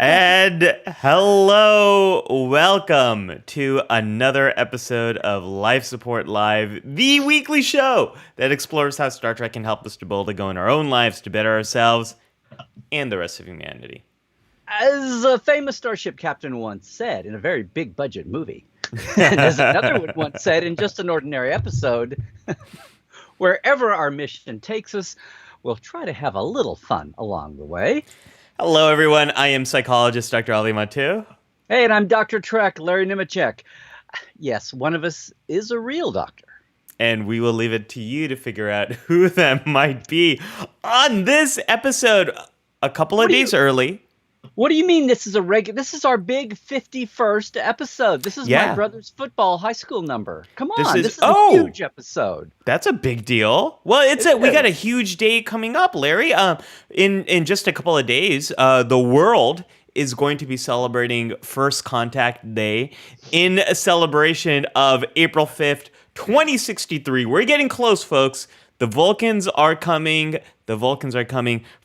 And hello, welcome to another episode of Life Support Live, the weekly show that explores how Star Trek can help us to build a go in our own lives to better ourselves and the rest of humanity. As a famous starship captain once said in a very big budget movie, and as another one once said in just an ordinary episode, wherever our mission takes us, we'll try to have a little fun along the way. Hello, everyone. I am psychologist Dr. Ali Matu. Hey, and I'm Dr. Trek, Larry Nemechek. Yes, one of us is a real doctor. And we will leave it to you to figure out who that might be on this episode a couple of days early. What do you mean this is a regular? This is our big 51st episode. This is my brother's football high school number. Come on, this is a huge episode. That's a big deal. Well, we got a huge day coming up, Larry. In just a couple of days, the world is going to be celebrating First Contact Day in a celebration of April 5th, 2063. We're getting close, folks. The Vulcans are coming.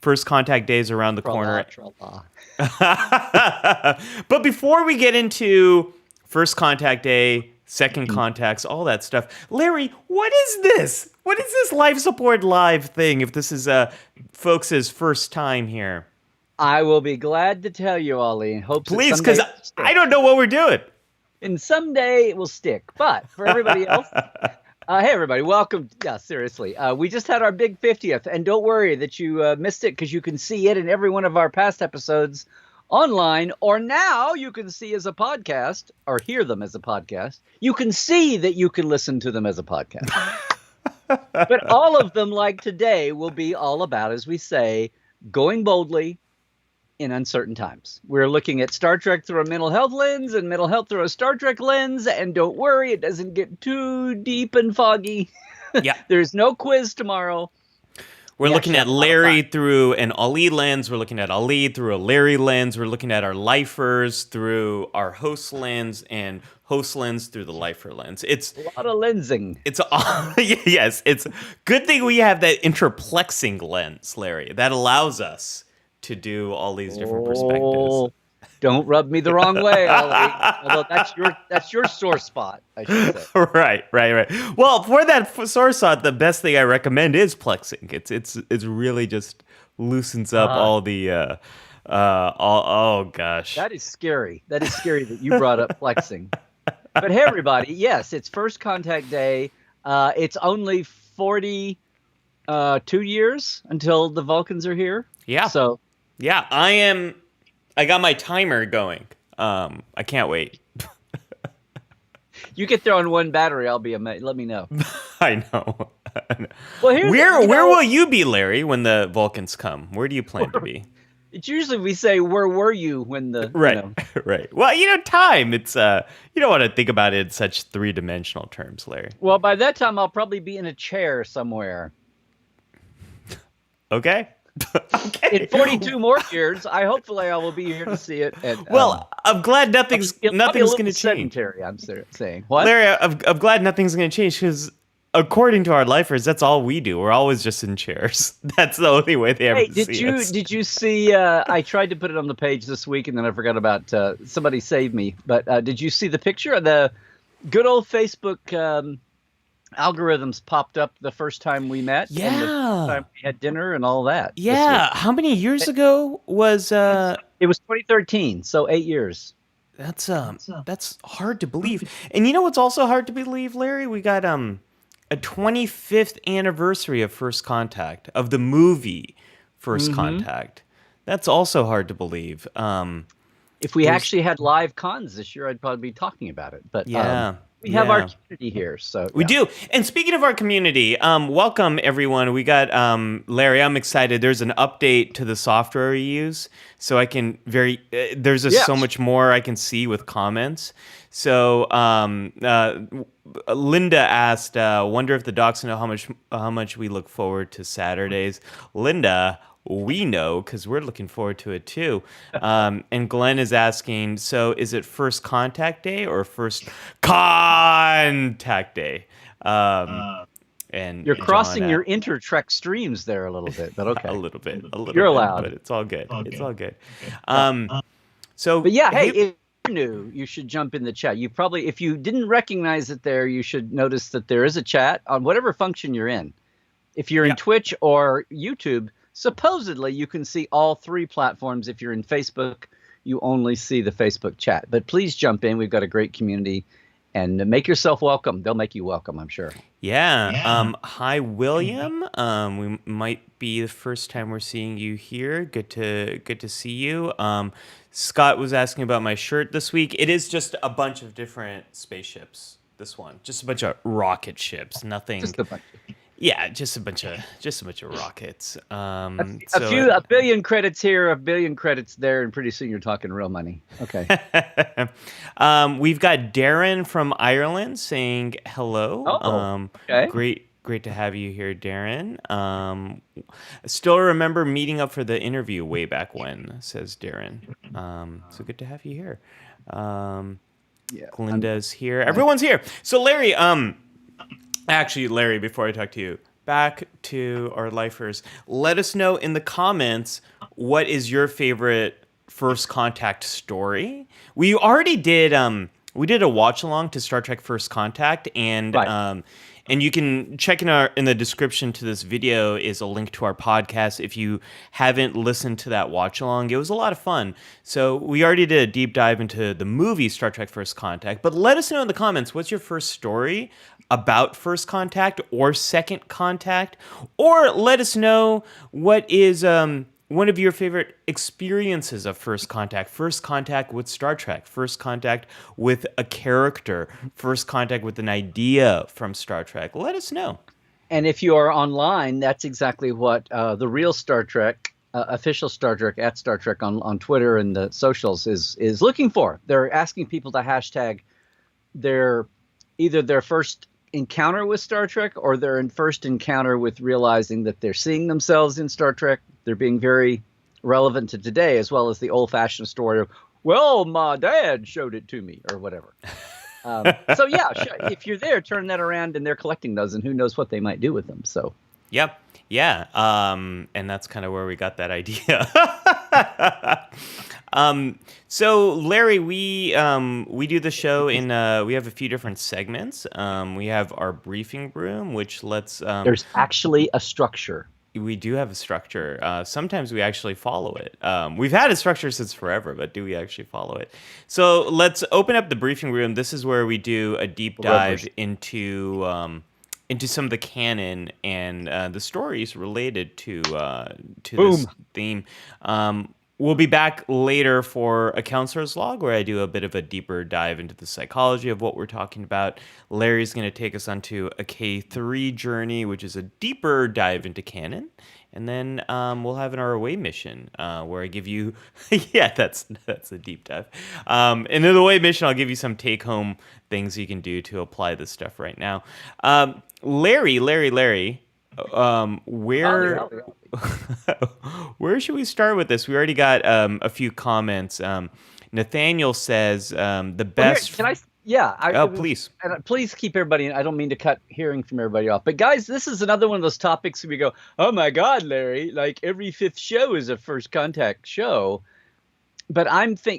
First Contact Day is around the corner. But before we get into First Contact Day, Second Contacts, all that stuff, Larry, what is this? What is this Life Support Live thing, if this is folks' first time here? I will be glad to tell you, Ollie. Please, because I don't know what we're doing. And someday it will stick. But for everybody else... hey, everybody. Welcome. Yeah, seriously. We just had our big 50th. And don't worry that you missed it, because you can see it in every one of our past episodes online. Or now you can see as a podcast or hear them as a podcast. You can see that you can listen to them as a podcast. But all of them, like today, will be all about, as we say, going boldly in uncertain times. We're looking at Star Trek through a mental health lens and mental health through a Star Trek lens. And don't worry, it doesn't get too deep and foggy. Yeah. There's no quiz tomorrow. We're looking at Larry through an Ali lens. We're looking at Ali through a Larry lens. We're looking at our lifers through our host lens and host lens through the lifer lens. It's a lot of lensing. Yes, it's good thing we have that interplexing lens, Larry. That allows us to do all these different perspectives. Don't rub me the wrong way, Ollie. Although that's your sore spot, I should say. Right. Well, for that sore spot, the best thing I recommend is plexing. It's really just loosens up all the oh gosh. That is scary. That is scary that you brought up plexing. But hey, everybody, yes, it's First Contact Day. It's only 42 years until the Vulcans are here. Yeah. So. Yeah, I got my timer going. I can't wait. You get there on one battery, I'll be amazed. Let me know. I know. Well, where will you be, Larry, when the Vulcans come? Where do you plan to be? It's usually we say, where were you when the... Right, right. Well, time, it's, you don't want to think about it in such three-dimensional terms, Larry. Well, by that time, I'll probably be in a chair somewhere. Okay. Okay. In 42 more years, I will be here to see it. And, I'm glad nothing's going to change. Sedentary, I'm saying. What? Larry, I'm glad nothing's going to change, because according to our lifers, that's all we do. We're always just in chairs. That's the only way they ever see us. Did you see? I tried to put it on the page this week, and then I forgot about. Somebody saved me. But did you see the picture of the good old Facebook? Algorithms popped up the first time we met. Yeah. And the first time we had dinner and all that. Yeah. How many years ago was It was 2013, so 8 years. That's hard to believe. And you know what's also hard to believe, Larry? We got a 25th anniversary of First Contact, of the movie First Contact. That's also hard to believe. If we actually had live cons this year, I'd probably be talking about it. But yeah. We have our community here, so we do. And speaking of our community, welcome everyone. We got Larry. I'm excited. There's an update to the software we use, so I can there's so much more I can see with comments. So Linda asked, "Wonder if the docs know how much we look forward to Saturdays." Linda, we know, because we're looking forward to it too. And Glenn is asking, so is it First Contact Day or First Contact Day? And you're crossing your inter-Trek streams there a little bit, but okay. a little bit. You're allowed. But it's all good. It's all good. So, But yeah, hey, if you're new, you should jump in the chat. You probably, if you didn't recognize it there, you should notice that there is a chat on whatever function you're in. If you're in Twitch or YouTube, supposedly you can see all three platforms. If you're in Facebook, you only see the Facebook chat. But please jump in. We've got a great community, and make yourself welcome. They'll make you welcome, I'm sure. Yeah. Hi, William. We might be the first time we're seeing you here. Good to see you. Scott was asking about my shirt this week. It is just a bunch of different spaceships. This one, just a bunch of rocket ships. Nothing. Just a bunch. Yeah, just a bunch of rockets. A billion credits here, a billion credits there, and pretty soon you're talking real money. Okay. We've got Darren from Ireland saying hello. Oh, okay. Great to have you here, Darren. Still remember meeting up for the interview way back when, says Darren. So good to have you here. Yeah, Glinda's here. Everyone's here. So Larry, actually, Larry, before I talk to you, back to our lifers, let us know in the comments what is your favorite First Contact story. We already did we did a watch along to Star Trek First Contact, and right. And you can check in the description to this video is a link to our podcast if you haven't listened to that watch along. It was a lot of fun. So we already did a deep dive into the movie Star Trek First Contact, but let us know in the comments, what's your first story about First Contact or Second Contact? Or let us know what is one of your favorite experiences of First Contact with Star Trek, First Contact with a character, First Contact with an idea from Star Trek. Let us know. And if you are online, that's exactly what the real Star Trek, official Star Trek at Star Trek on Twitter and the socials is looking for. They're asking people to hashtag either their first encounter with Star Trek or their first encounter with realizing that they're seeing themselves in Star Trek. They're being very relevant to today, as well as the old-fashioned story of, well, my dad showed it to me, or whatever. So yeah, if you're there, turn that around, and they're collecting those, and who knows what they might do with them. So. Yep. Yeah. And that's kind of where we got that idea. So Larry, we do the show in, we have a few different segments. We have our briefing room, which lets, there's actually a structure. We do have a structure. Sometimes we actually follow it. We've had a structure since forever, but do we actually follow it? So let's open up the briefing room. This is where we do a deep dive into some of the canon and the stories related to this theme. We'll be back later for a counselor's log, where I do a bit of a deeper dive into the psychology of what we're talking about. Larry's going to take us onto a K3 journey, which is a deeper dive into canon. And then we'll have an ROA mission where I give you, yeah, that's a deep dive. And in the away mission, I'll give you some take-home things you can do to apply this stuff right now. Larry, where should we start with this? We already got a few comments. Nathaniel says the best. Can I? Yeah. Please. And please keep everybody. I don't mean to cut hearing from everybody off, but guys, this is another one of those topics where we go, oh my God, Larry! Like every fifth show is a First Contact show. But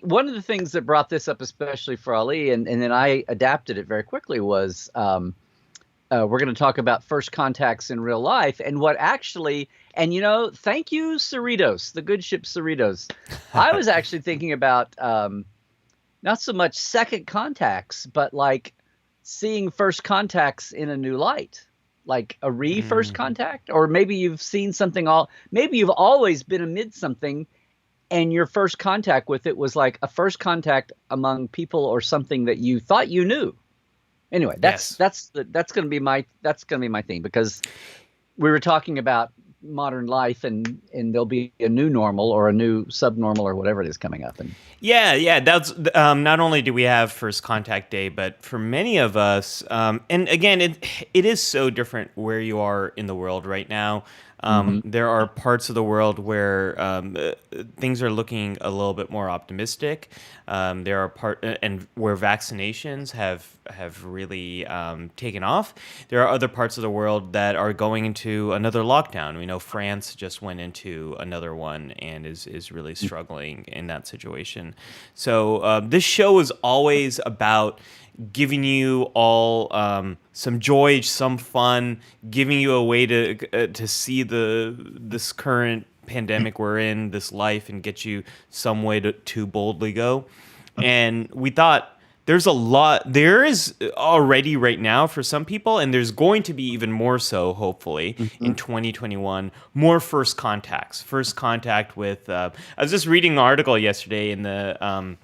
one of the things that brought this up, especially for Ali, and then I adapted it very quickly, was we're going to talk about first contacts in real life and what actually, and thank you, Cerritos, the good ship Cerritos. I was actually thinking about not so much second contacts, but like seeing first contacts in a new light, like a first contact, or maybe you've seen something maybe you've always been amid something and your first contact with it was like a first contact among people or something that you thought you knew. Anyway, that's going to be my thing, because we were talking about modern life and there'll be a new normal or a new subnormal or whatever it is coming up. And yeah, that's not only do we have First Contact Day, but for many of us, and again, it is so different where you are in the world right now. There are parts of the world where things are looking a little bit more optimistic. There are and where vaccinations have really taken off. There are other parts of the world that are going into another lockdown. We know France just went into another one and is really struggling in that situation. So this show is always about giving you all some joy, some fun, giving you a way to see this current pandemic we're in, this life, and get you some way to boldly go. And we thought there is already right now for some people, and there's going to be even more so, hopefully, in 2021, more first contacts. First contact with, I was just reading an article yesterday in the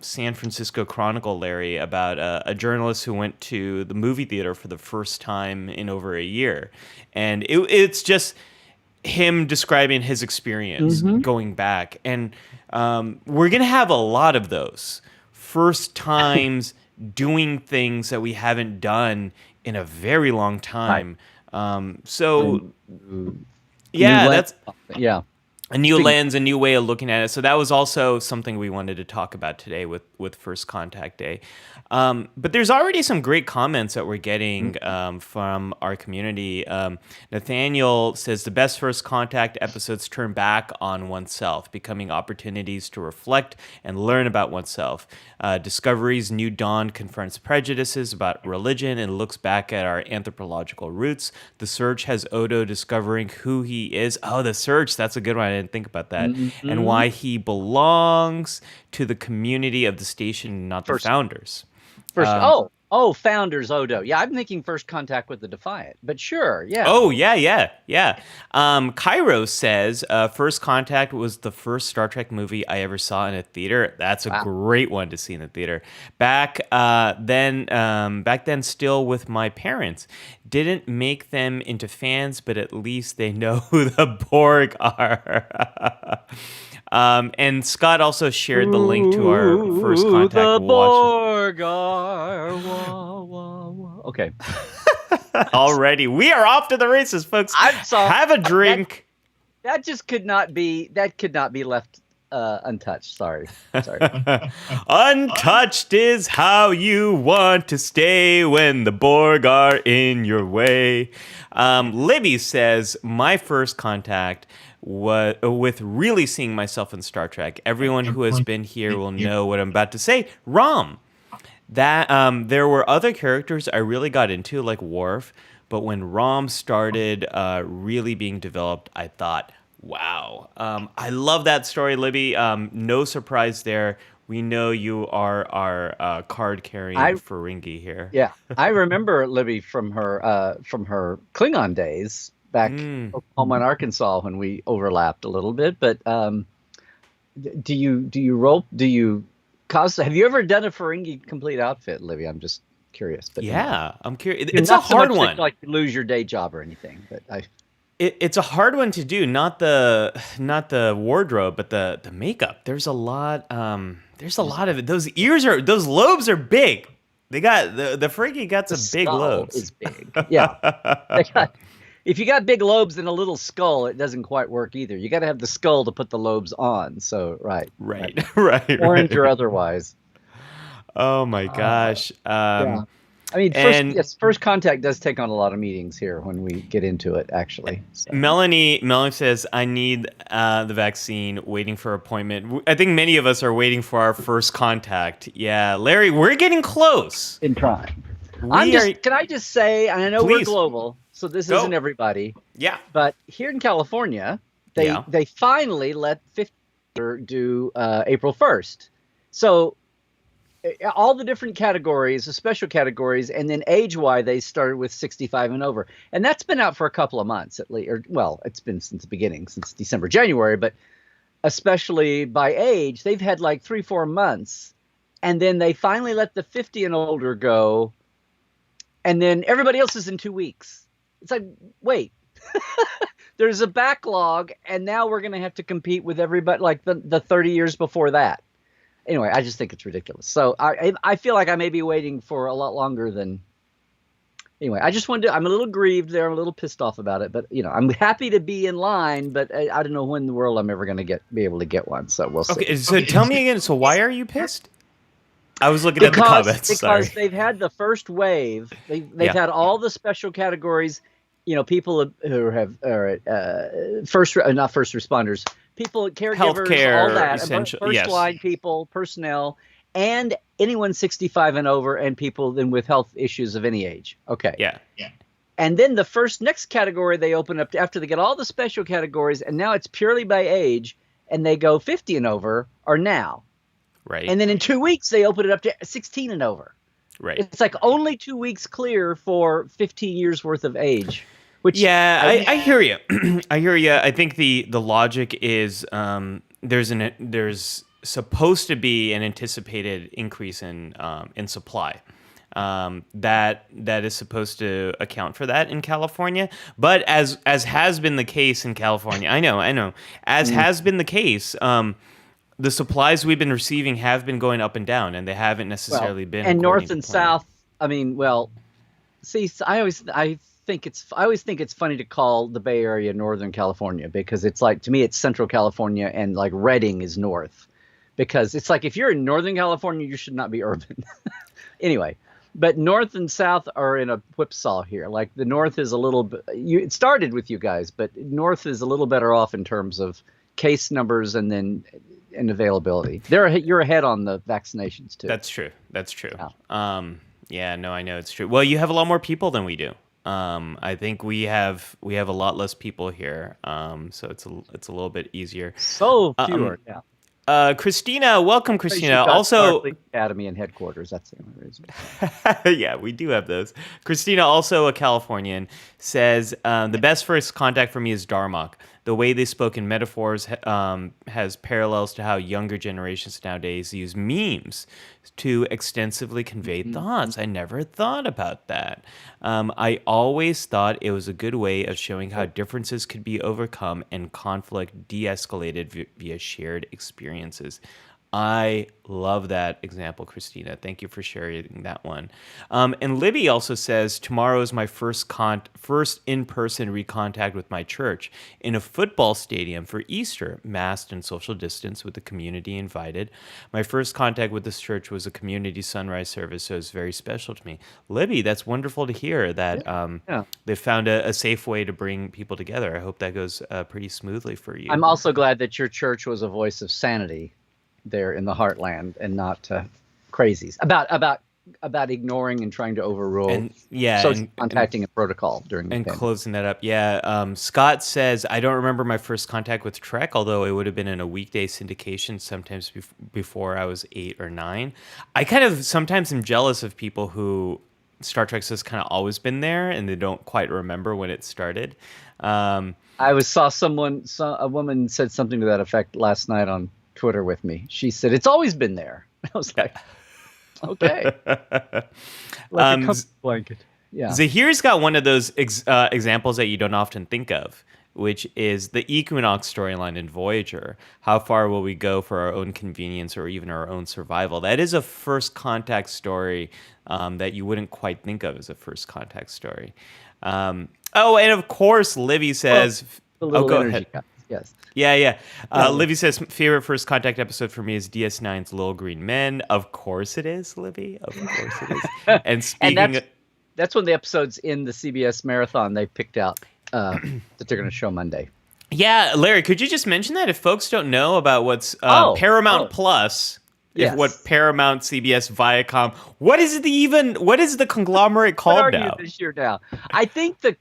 San Francisco Chronicle, Larry, about a journalist who went to the movie theater for the first time in over a year. And it's just him describing his experience going back. And we're going to have a lot of those first times doing things that we haven't done in a very long time. Yeah. A new lens, a new way of looking at it. So that was also something we wanted to talk about today with First Contact Day. But there's already some great comments that we're getting from our community. Nathaniel says the best First Contact episodes turn back on oneself, becoming opportunities to reflect and learn about oneself. Discovery's New Dawn confronts prejudices about religion and looks back at our anthropological roots. The Search has Odo discovering who he is. Oh, The Search, that's a good one. I didn't think about that. And why he belongs to the community of the station, not the founders. Founders, Odo. Yeah, I'm thinking First Contact with the Defiant, but sure, yeah. Oh, yeah. Cairo says First Contact was the first Star Trek movie I ever saw in a theater. That's a great one to see in the theater. Back then, still with my parents. Didn't make them into fans, but at least they know who the Borg are. And Scott also shared the link to our First Contact the watch. Borg are. Wah, wah, wah. Okay. Already, we are off to the races, folks. I'm sorry. Have a drink. That just could not be. That could not be left untouched. Sorry. Untouched is how you want to stay when the Borg are in your way. Libby says, my first contact with really seeing myself in Star Trek. Everyone who has been here will know what I'm about to say. Rom. That there were other characters I really got into, like Worf, but when Rom started really being developed, I thought, wow. I love that story, Libby. No surprise there. We know you are our card-carrying Ferengi here. Yeah, I remember Libby from her Klingon days back home in Arkansas when we overlapped a little bit. But do you cosplay? Have you ever done a Ferengi complete outfit, Libby? I'm just curious. But yeah, I'm curious. It's a hard one. Like you lose your day job or anything, but It's a hard one to do. Not the wardrobe, but the makeup. There's a lot. There's a lot of it. Those lobes are big. They got the Ferengi got some big lobes. Is big. Yeah. If you got big lobes and a little skull, it doesn't quite work either. You got to have the skull to put the lobes on. So right. Orange or otherwise. Oh my gosh. Yeah. I mean, First Contact does take on a lot of meetings here when we get into it, actually. So. Melanie says, I need the vaccine, waiting for appointment. I think many of us are waiting for our first contact. Yeah, Larry, we're getting close. In time. Can I just say, and I know we're global, so this isn't everybody. Yeah. But here in California, they finally let 50 do April 1st. So all the different categories, the special categories, and then age-wise, they started with 65 and over. And that's been out for a couple of months at least. It's been since the beginning, since December, January. But especially by age, they've had like 3-4 months. And then they finally let the 50 and older go. And then everybody else is in 2 weeks. It's like, wait. There's a backlog, and now we're going to have to compete with everybody, like the 30 years before that. Anyway, I just think it's ridiculous. So I feel like I may be waiting for a lot longer than Anyway, I just wanted to, I'm a little grieved there. I'm a little pissed off about it, but I'm happy to be in line, but I don't know when in the world I'm ever going to be able to get one. So we'll see. Okay, so tell me again. So why are you pissed? I was looking at the comments. Because they've had the first wave. They've had all the special categories. People who have not first responders, people, caregivers, healthcare, all that, essential, first line people, personnel, and anyone 65 and over, and people then with health issues of any age. Okay. Yeah. And then the next category they open up after they get all the special categories, and now it's purely by age, and they go 50 and over are now. Right. And then in 2 weeks they open it up to 16 and over. Right. It's like only 2 weeks clear for 15 years worth of age. Which I hear you. I hear you. I think the logic is there's supposed to be an anticipated increase in supply. That is supposed to account for that in California, but as has been the case in California, I know, as has been the case, the supplies we've been receiving have been going up and down, and they haven't necessarily been. And north and south. I mean, see, I always think it's funny to call the Bay Area Northern California, because it's like, to me, it's Central California, and like Redding is north, because it's like if you're in Northern California, you should not be urban. Anyway. But north and south are in a whipsaw here. Like the north is a little bit. It started with you guys, but north is a little better off in terms of case numbers and availability. You're ahead on the vaccinations too. That's true. Yeah. No, I know it's true. Well, you have a lot more people than we do. I think we have a lot less people here. So it's a little bit easier. So fewer. Yeah. Christina, welcome, Christina. Also, Academy and headquarters. That's the only reason. Yeah, we do have those. Christina, also a Californian, says the best first contact for me is Darmok. The way they spoke in metaphors has parallels to how younger generations nowadays use memes to extensively convey thoughts. I never thought about that. I always thought it was a good way of showing how differences could be overcome and conflict de-escalated via shared experiences. I love that example, Christina. Thank you for sharing that one. And Libby also says, tomorrow is my first in-person recontact with my church in a football stadium for Easter, masked and social distance with the community invited. My first contact with this church was a community sunrise service, so it's very special to me. Libby, that's wonderful to hear that they found a safe way to bring people together. I hope that goes pretty smoothly for you. I'm also glad that your church was a voice of sanity there in the heartland, and not crazies about ignoring and trying to overrule social contacting and protocol during the pandemic. Closing that up. Yeah. Scott says, I don't remember my first contact with Trek, although it would have been in a weekday syndication sometimes before I was 8 or 9. I kind of sometimes am jealous of people who Star Trek's just kind of always been there and they don't quite remember when it started. I saw a woman said something to that effect last night on Twitter with me. She said, it's always been there. I was like, okay. Like a comfort blanket. Yeah. Zahir's got one of those examples that you don't often think of, which is the Equinox storyline in Voyager. How far will we go for our own convenience or even our own survival? That is a first contact story that you wouldn't quite think of as a first contact story. And of course, Livy says... go ahead. Yes. Yeah. Livy says, favorite first contact episode for me is DS9's Little Green Men. Of course it is, Livy. Of course it is. And speaking that's one of the episodes in the CBS marathon they picked out that they're going to show Monday. Yeah, Larry, could you just mention that if folks don't know about what's Paramount Plus, what Paramount, CBS, Viacom, what is the conglomerate called now? This year now? I think the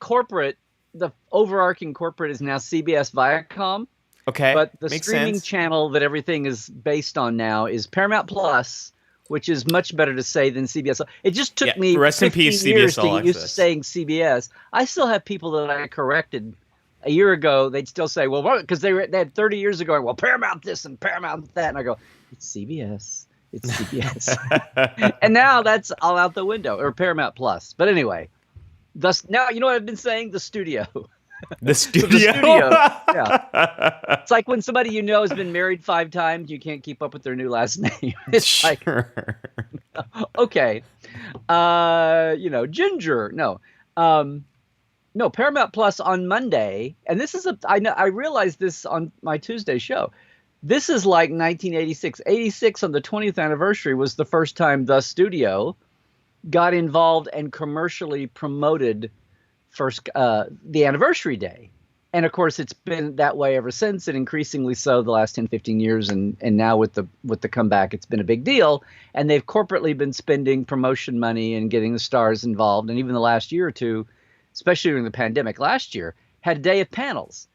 overarching corporate is now CBS Viacom. Okay. But the streaming channel that everything is based on now is Paramount Plus, which is much better to say than CBS. It just took me rest in peace, years CBS to get used to saying CBS. I still have people that I corrected a year ago. They'd still say, well, because they had 30 years ago, well, Paramount this and Paramount that. And I go, it's CBS. It's CBS. And now that's all out the window, or Paramount Plus. But anyway, now you know what I've been saying? The studio. The studio. Yeah. It's like when somebody you know has been married 5 times, you can't keep up with their new last name. It's like, okay, Ginger. No, No, Paramount Plus on Monday, and this is I know I realized this on my Tuesday show. This is like 1986. 86 on the 20th anniversary was the first time the studio got involved and commercially promoted first the anniversary day. And of course, it's been that way ever since, and increasingly so the last 10, 15 years. And now with the comeback, it's been a big deal. And they've corporately been spending promotion money and getting the stars involved. And even the last year or two, especially during the pandemic last year, had a day of panels.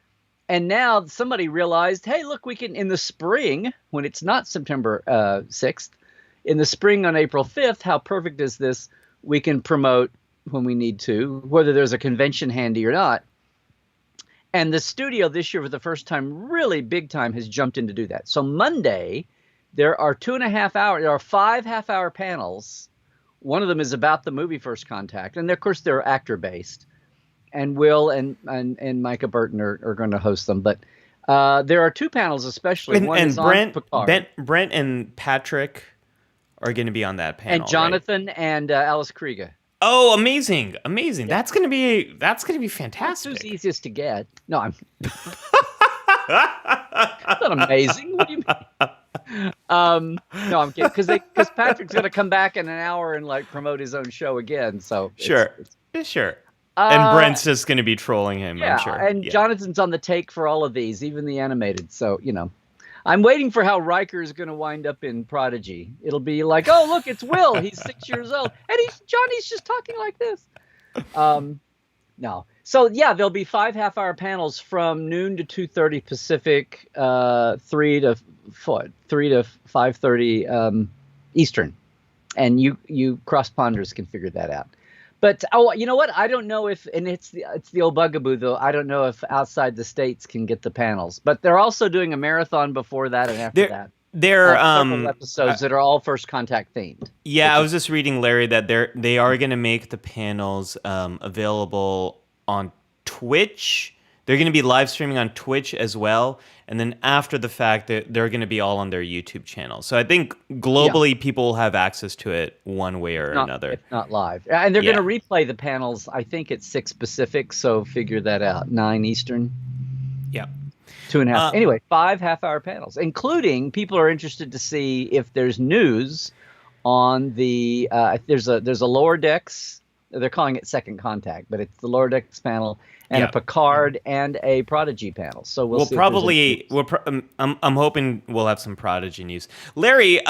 And now somebody realized, hey, look, we can, in the spring, when it's not September 6th, in the spring on April 5th, how perfect is this? We can promote when we need to, whether there's a convention handy or not. And the studio this year, for the first time, really big time, has jumped in to do that. So Monday, there are 2.5 hours, there are 5 half-hour panels. One of them is about the movie First Contact. And of course, they're actor-based. And Will and Micah Burton are going to host them. But there are 2 panels especially. One is on Picard. Brent and Patrick are going to be on that panel. And Jonathan, right? and Alice Krige. Oh, amazing. Yeah. That's gonna be fantastic. It's easiest to get. No, I'm that's not amazing. What do you mean? No, I'm kidding. Because Patrick's gonna come back in an hour and like promote his own show again. So sure. And Brent's just gonna be trolling him. Yeah, I'm sure. And Jonathan's on the take for all of these, even the animated. So I'm waiting for how Riker is going to wind up in Prodigy. It'll be like, oh, look, it's Will. He's 6 years old. And Johnny's just talking like this. No. So, yeah, there'll be 5 half-hour panels from noon to 2:30 Pacific, 3 to 5:30 Eastern. And you cross-ponders can figure that out. But you know what? I don't know if, and it's the old bugaboo though. I don't know if outside the states can get the panels. But they're also doing a marathon before that and after that. There are episodes that are all First Contact themed. Yeah, I was just reading, Larry, that they are going to make the panels available on Twitch. They're going to be live streaming on Twitch as well. And then after the fact, they're going to be all on their YouTube channel. So I think globally people will have access to it one way or another. If not live. And they're going to replay the panels, I think it's 6 Pacific, so figure that out. 9 Eastern. Yeah. 2.5. Anyway, 5 half-hour panels, including people are interested to see if there's news on the there's a Lower Decks. They're calling it Second Contact, but it's the Lower Decks panel and a Picard and a Prodigy panel. So we'll see. I'm hoping we'll have some Prodigy news. Larry,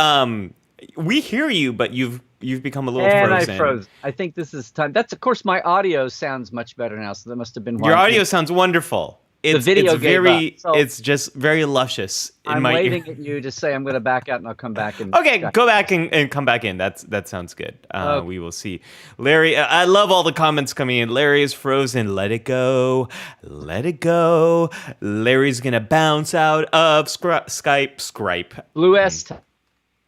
we hear you, but you've become a little frozen. I froze. I think this is time. That's, of course, my audio sounds much better now, so that must have been why. Your audio sounds wonderful. It's it's just very luscious in I'm my ear. waving at you to say I'm going to back out and I'll come back. Okay, go back and come back in. That sounds good. We will see. Larry, I love all the comments coming in. Larry is frozen. Let it go. Let it go. Larry's going to bounce out of Skype. Blue S.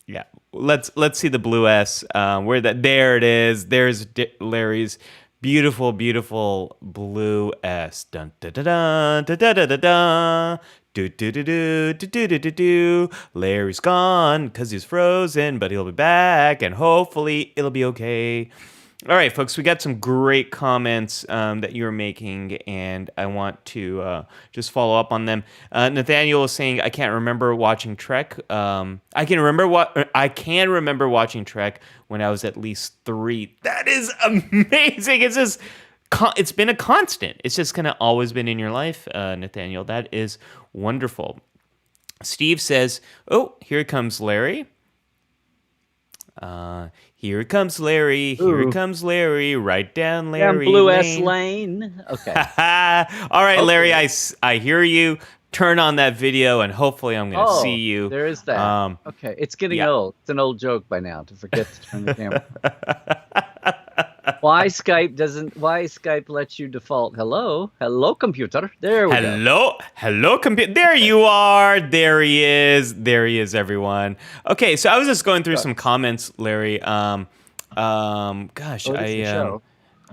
Yeah. Let's see the Blue S. There it is. There's Larry's beautiful, beautiful Blue S. Dun da da da da da da da da. Do do do do do do do do do. Larry's gone because he's frozen, but he'll be back, and hopefully it'll be okay. All right, folks, we got some great comments that you were making, and I want to just follow up on them. Nathaniel was saying, "I can't remember watching Trek. I can remember watching Trek when I was at least 3." That is amazing. It's just it's been a constant. It's just kind of always been in your life, Nathaniel. That is wonderful. Steve says, "Oh, here comes Larry." Here comes Larry. Here comes Larry. Right down Larry. Blue S Lane. Okay. All right, Larry. I hear you. Turn on that video, and hopefully, I'm going to see you. There is that. Okay, it's getting old. It's an old joke by now to forget to turn the camera. Why Skype lets you default? Hello, computer. There we go. Hello, computer. There you are. There he is. Everyone. Okay, so I was just going through some comments, Larry. Gosh, I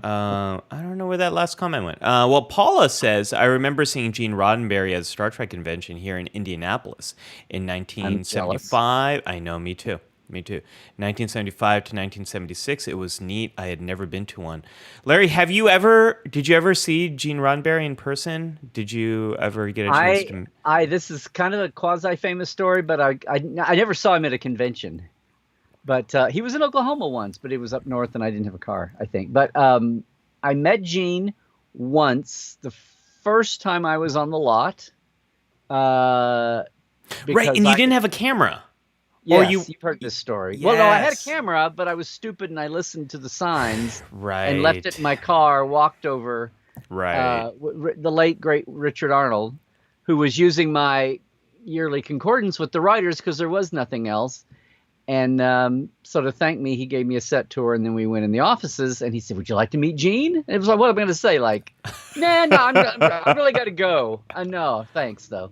don't know where that last comment went. Well, Paula says, I remember seeing Gene Roddenberry at a Star Trek convention here in Indianapolis in 1975. I know, me too. Me too. 1975 to 1976. It was neat. I had never been to one. Larry, did you ever see Gene Roddenberry in person? Did you ever get a chance to? This is kind of a quasi-famous story, but I never saw him at a convention. But he was in Oklahoma once, but he was up north, and I didn't have a car, I think. But I met Gene once, the first time I was on the lot. Right, and you didn't have a camera. Yes, you've heard this story. Yes. Well, no, I had a camera, but I was stupid and I listened to the signs and left it in my car, walked over. Right. The late, great Richard Arnold, who was using my yearly concordance with the writers because there was nothing else. And so to thank me, he gave me a set tour, and then we went in the offices, and he said, "Would you like to meet Gene?" And it was like, what am I going to say? Like, nah, no, I'm really got to go. No, thanks, though.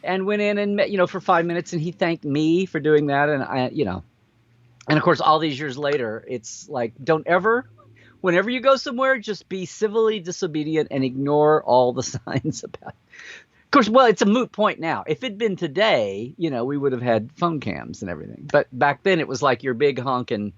And went in and met, for 5 minutes, and he thanked me for doing that. And and of course, all these years later, it's like, whenever you go somewhere, just be civilly disobedient and ignore all the signs about it. Of course, well, it's a moot point now. If it'd been today, we would have had phone cams and everything. But back then, it was like your big honking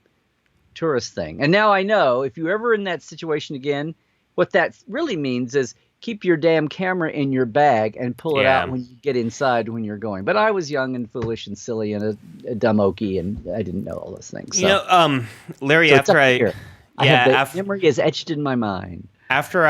tourist thing. And now I know if you're ever in that situation again, what that really means is keep your damn camera in your bag and pull it out when you get inside when you're going. But I was young and foolish and silly and a dumb okie, and I didn't know all those things. So. Larry, so after memory is etched in my mind. After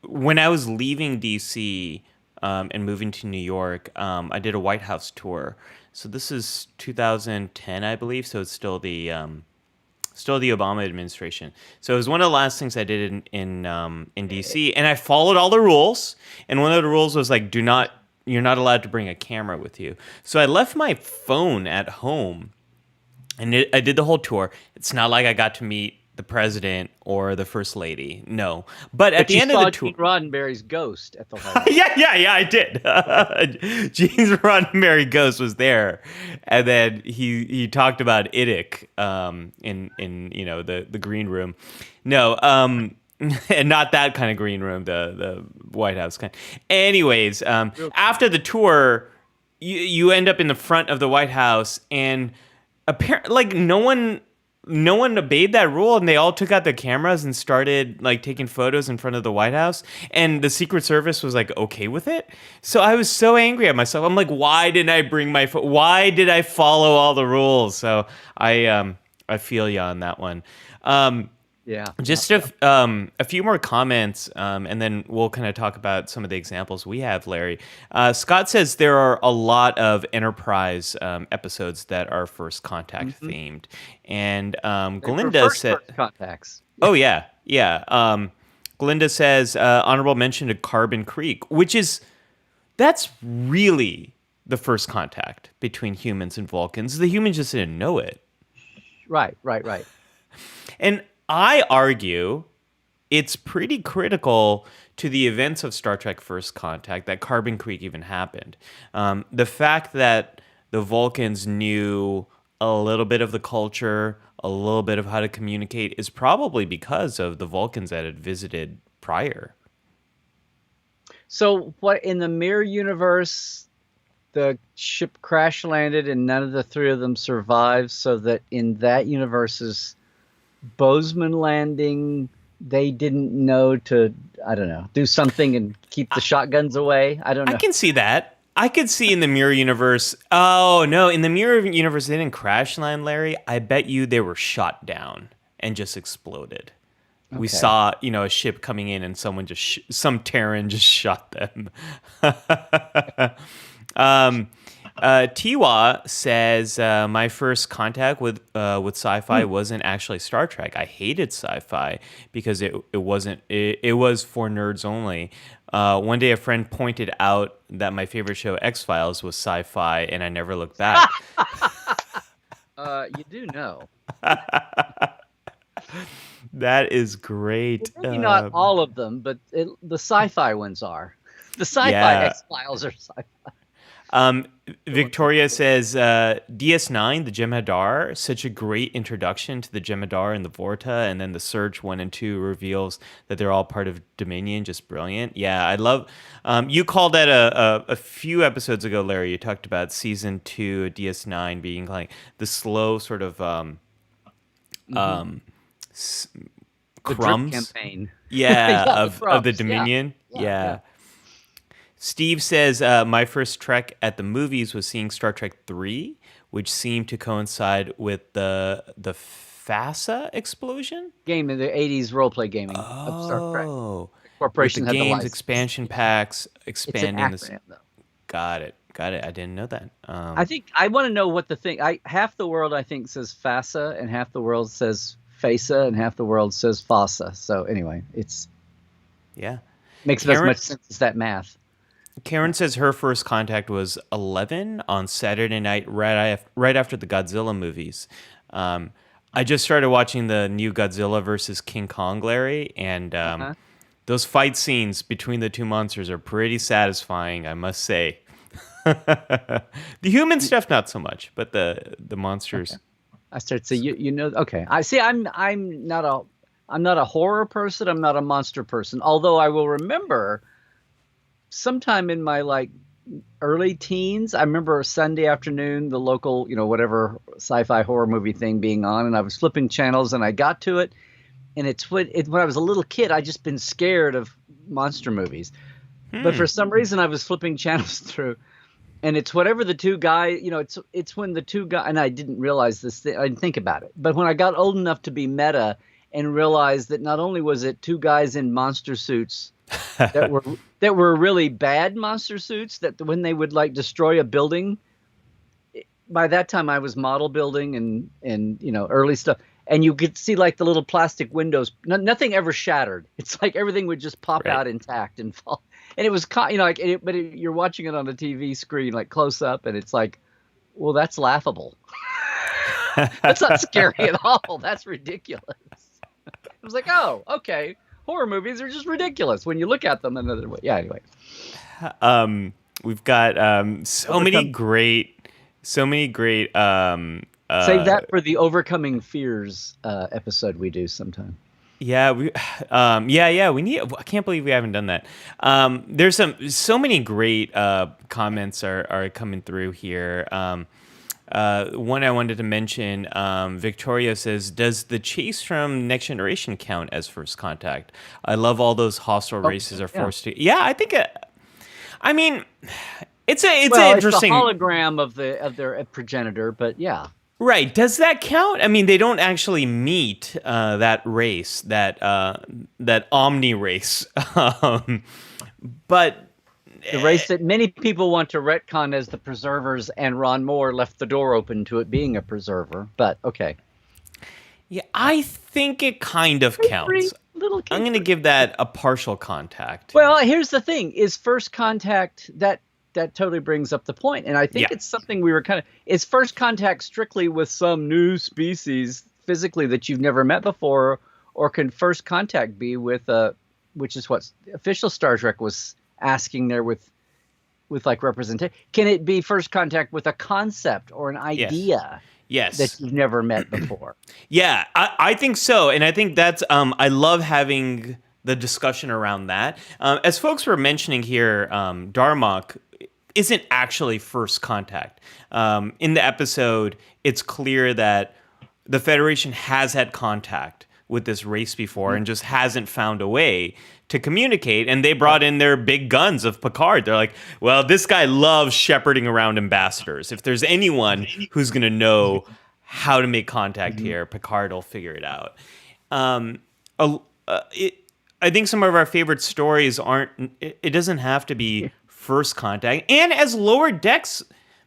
when I was leaving DC and moving to New York, I did a White House tour. So this is 2010, I believe. So it's still the Obama administration. So it was one of the last things I did in DC, and I followed all the rules. And one of the rules was like, you're not allowed to bring a camera with you. So I left my phone at home, and I did the whole tour. It's not like I got to meet the president or the first lady. No, but at the end of the tour, Gene Roddenberry's ghost at the White House. yeah, I did. Gene's Roddenberry ghost was there, and then he talked about IDIC in the green room. No, and not that kind of green room, the White House kind. Anyways, after the tour, you end up in the front of the White House, and apparently, no one obeyed that rule, and they all took out their cameras and started taking photos in front of the White House, and the Secret Service was okay with it. So I was so angry at myself. I'm like, why didn't I bring my phone? Why did I follow all the rules? So I feel you on that one. Yeah. Just a few more comments, and then we'll kind of talk about some of the examples we have, Larry. Scott says there are a lot of Enterprise episodes that are First Contact themed. And Glinda said... First Contacts. Oh, yeah. Glinda says, honorable mention to Carbon Creek, that's really the first contact between humans and Vulcans. The humans just didn't know it. Right. And I argue it's pretty critical to the events of Star Trek First Contact that Carbon Creek even happened. The fact that the Vulcans knew a little bit of the culture, a little bit of how to communicate, is probably because of the Vulcans that had visited prior. So what, in the Mirror universe, the ship crash landed and none of the three of them survived, so that in that universe's Bozeman landing, they didn't know to, do something and keep the shotguns away? I don't know. I can see that. I could see in the Mirror universe. Oh, no. In the Mirror universe, they didn't crash land, Larry. I bet you they were shot down and just exploded. Okay. We saw, a ship coming in and someone some Terran just shot them. Tiwa says, my first contact with sci-fi wasn't actually Star Trek. I hated sci-fi because it wasn't. It was for nerds only. One day, a friend pointed out that my favorite show, X-Files, was sci-fi, and I never looked back. You do know. That is great. Well, maybe not all of them, but the sci-fi ones are. The sci-fi X-Files are sci-fi. Victoria says DS9, the Jem'Hadar, such a great introduction to the Jem'Hadar and the Vorta, and then the Surge 1 and 2 reveals that they're all part of Dominion. Just brilliant. Yeah, I love. You called that a few episodes ago, Larry. You talked about season 2 DS9 being like the slow sort of The drip crumbs. campaign. Yeah, Yeah, of the crumbs, Dominion. yeah, Yeah. yeah. Steve says, my first Trek at the movies was seeing Star Trek 3, which seemed to coincide with the FASA explosion. Game in the 80s role play gaming of Star Trek. Oh, with Corporation the had the games, license. expansion packs, It's an expanding this. acronym, though. Got it. I didn't know that. I think I want to know what the thing. Half the world I think says FASA, and half the world says FASA, and half the world says FASA. So anyway, Yeah. makes as Karen- much sense as that math. Karen says her first contact was 11 on Saturday night, right after the Godzilla movies. I just started watching the new Godzilla versus King Kong, Larry, and those fight scenes between the two monsters are pretty satisfying, I must say. The human stuff, not so much, but the monsters. I start to say, you know, okay. I see. I'm not a horror person. I'm not a monster person. Although I will remember sometime in my like early teens, I remember a Sunday afternoon, the local, whatever sci-fi horror movie thing being on, and I was flipping channels and I got to it. And when I was a little kid, I'd just been scared of monster movies. But for some reason, I was flipping channels through. And it's whatever the two guys, it's when the two guys, and I didn't realize this thing, I didn't think about it. But when I got old enough to be meta and realized that not only was it two guys in monster suits that were really bad monster suits, that when they would like destroy a building, by that time I was model building and early stuff. And you could see like the little plastic windows, nothing ever shattered. It's like everything would just pop out intact and fall. And it was, but you're watching it on a TV screen, like close up, and it's like, well, that's laughable. That's not scary at all. That's ridiculous. It was like, oh, okay. Horror movies are just ridiculous when you look at them another way. Yeah, anyway. We've got so many great. Save that for the Overcoming Fears episode we do sometime. Yeah, we need. I can't believe we haven't done that. There's so many great comments are coming through here. One I wanted to mention, Victoria says, does the chase from Next Generation count as first contact? I love all those hostile races are forced to. Yeah, I think. I mean, it's an interesting. It's the hologram of their progenitor, but yeah. Right. Does that count? I mean, they don't actually meet that race, that Omni race, but the race that many people want to retcon as the Preservers, and Ron Moore left the door open to it being a Preserver. But okay. Yeah, I think it kind of counts. I'm going to give that a partial contact. Well, here's the thing: is first contact that totally brings up the point. And I think it's something we were is first contact strictly with some new species physically that you've never met before, or can first contact be with which is what official Star Trek was asking there with like representation. Can it be first contact with a concept or an idea? Yes. That you've never met before. Yeah, I think so. And I think that's, I love having the discussion around that. As folks were mentioning here, Darmok isn't actually first contact. In the episode, it's clear that the Federation has had contact with this race before and just hasn't found a way to communicate. And they brought in their big guns of Picard. They're like, well, this guy loves shepherding around ambassadors. If there's anyone who's going to know how to make contact here, Picard will figure it out. I think some of our favorite stories it doesn't have to be first contact. And as Lower Decks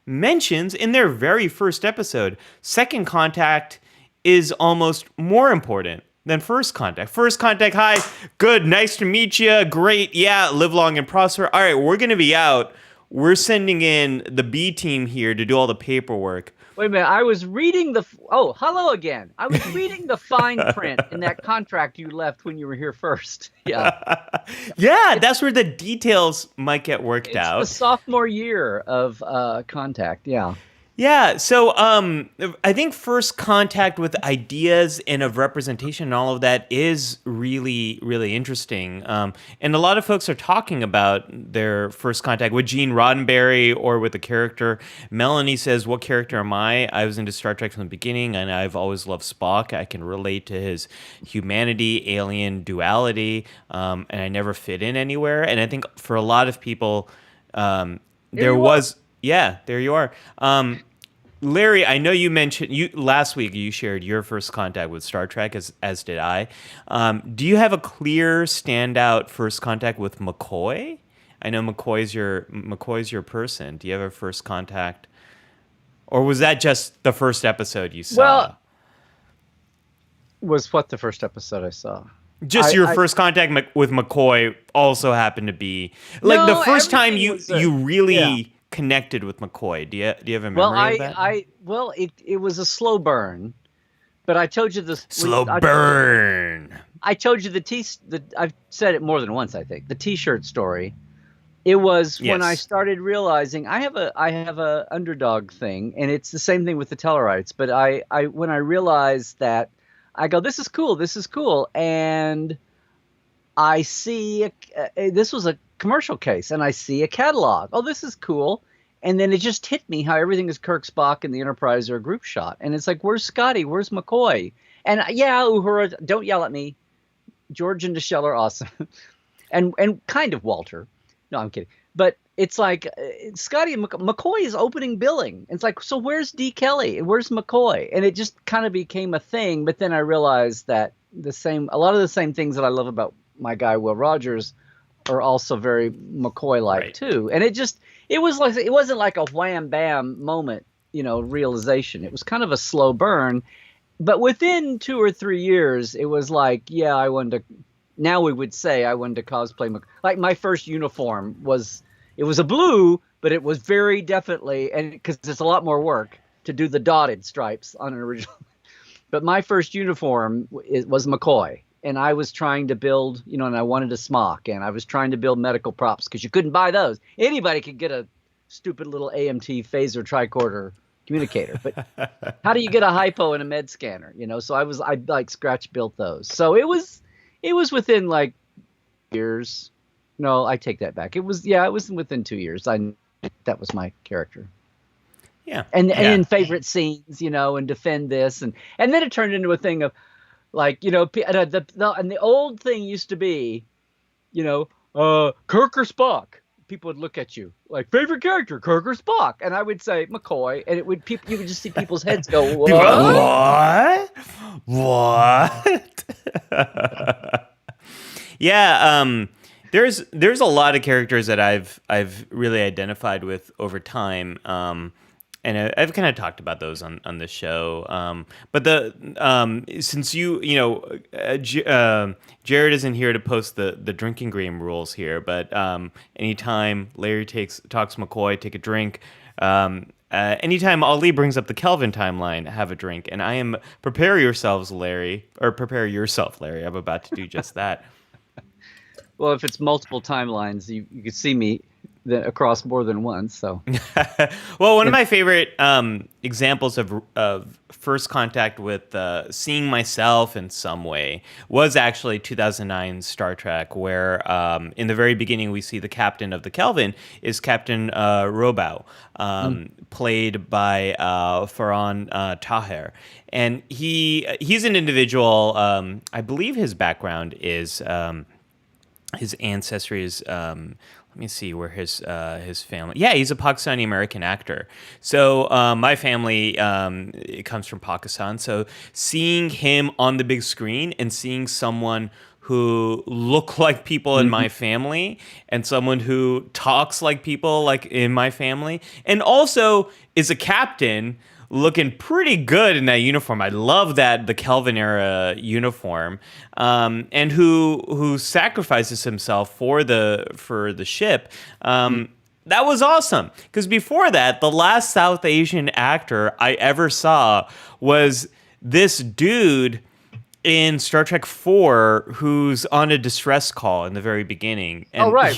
mentions in their very first episode, second contact is almost more important than first contact. First contact, hi, good, nice to meet you, great, yeah, live long and prosper. All right, we're going to be out. We're sending in the B team here to do all the paperwork. Wait a minute. I was reading Oh, hello again. I was reading the fine print in that contract you left when you were here first. Yeah. Yeah, that's where the details might get worked It's the out. sophomore year of Contact. Yeah. Yeah, so I think first contact with ideas and of representation and all of that is really, really interesting. And a lot of folks are talking about their first contact with Gene Roddenberry or with the character. Melanie says, "What character am I? I was into Star Trek from the beginning, and I've always loved Spock. I can relate to his humanity, alien duality, and I never fit in anywhere." And I think for a lot of people, Here there you are. was. Yeah, there you are. Larry, I know you mentioned you last week. You shared your first contact with Star Trek, as did I. Do you have a clear standout first contact with McCoy? I know McCoy's your person. Do you have a first contact, or was that just the first episode you saw? Well, was what the first episode I saw. Just your first contact with McCoy also happened to be like the No, first time everything you was you really yeah. connected with McCoy. Do you have a Well, memory of that? it was a slow burn, but I told you this. Slow burn. I told you I've said it more than once. I think the T-shirt story. It was when I Yes. started realizing I have a underdog thing, and it's the same thing with the Tellarites. But when I realized that, I go, this is cool, and I see this was a commercial case, and I see a catalog. Oh, this is cool. And then it just hit me how everything is Kirk, Spock, and the Enterprise are a group shot. And it's like, where's Scotty? Where's McCoy? And yeah, Uhura, don't yell at me. George and Nichelle are awesome. and kind of Walter. No, I'm kidding. But it's like Scotty and McCoy is opening billing. It's like, so where's D. Kelly? Where's McCoy? And it just kind of became a thing. But then I realized that a lot of the same things that I love about my guy Will Rogers are also very McCoy-like Right. too. And it wasn't like a wham bam moment, realization. It was kind of a slow burn. But within 2 or 3 years, it was like, yeah, I wanted to. Now we would say I wanted to cosplay. Like my first uniform was a blue, but it was very definitely, and because it's a lot more work to do the dotted stripes on an original. But my first uniform was McCoy, and I was trying to build, and I wanted a smock, and I was trying to build medical props because you couldn't buy those. Anybody could get a stupid little AMT phaser tricorder communicator, but how do you get a hypo and a med scanner? So I like scratch built those. So it was within like years. No, I take that back. It was within 2 years. That was my character. Yeah. And Yeah. in favorite scenes, and defend this, and then it turned into a thing of like, and the old thing used to be, Kirk or Spock. People would look at you like, favorite character, Kirk or Spock, and I would say McCoy, and you would just see people's heads go, what? What? Yeah, there's a lot of characters that I've really identified with over time. And I've kind of talked about those on this show. But since Jared isn't here to post the drinking game rules here, but anytime Larry talks McCoy, take a drink. Anytime Ali brings up the Kelvin timeline, have a drink. And I am prepare yourself, Larry. I'm about to do just that. Well, if it's multiple timelines, you could see me across more than once. So, well, one of my favorite examples of first contact with seeing myself in some way was actually 2009 Star Trek, where in the very beginning we see the captain of the Kelvin is Captain Robau, played by Farhan Taher, and he's an individual. I believe his background is. His ancestry is let me see where his family. Yeah, he's a Pakistani American actor. So my family it comes from Pakistan. So seeing him on the big screen and seeing someone who look like people in my family and someone who talks like people like in my family and also is a captain looking pretty good in that uniform. I love the Kelvin era uniform, and who sacrifices himself for the ship. That was awesome. Because before that, the last South Asian actor I ever saw was this dude in Star Trek 4 who's on a distress call in the very beginning. And right.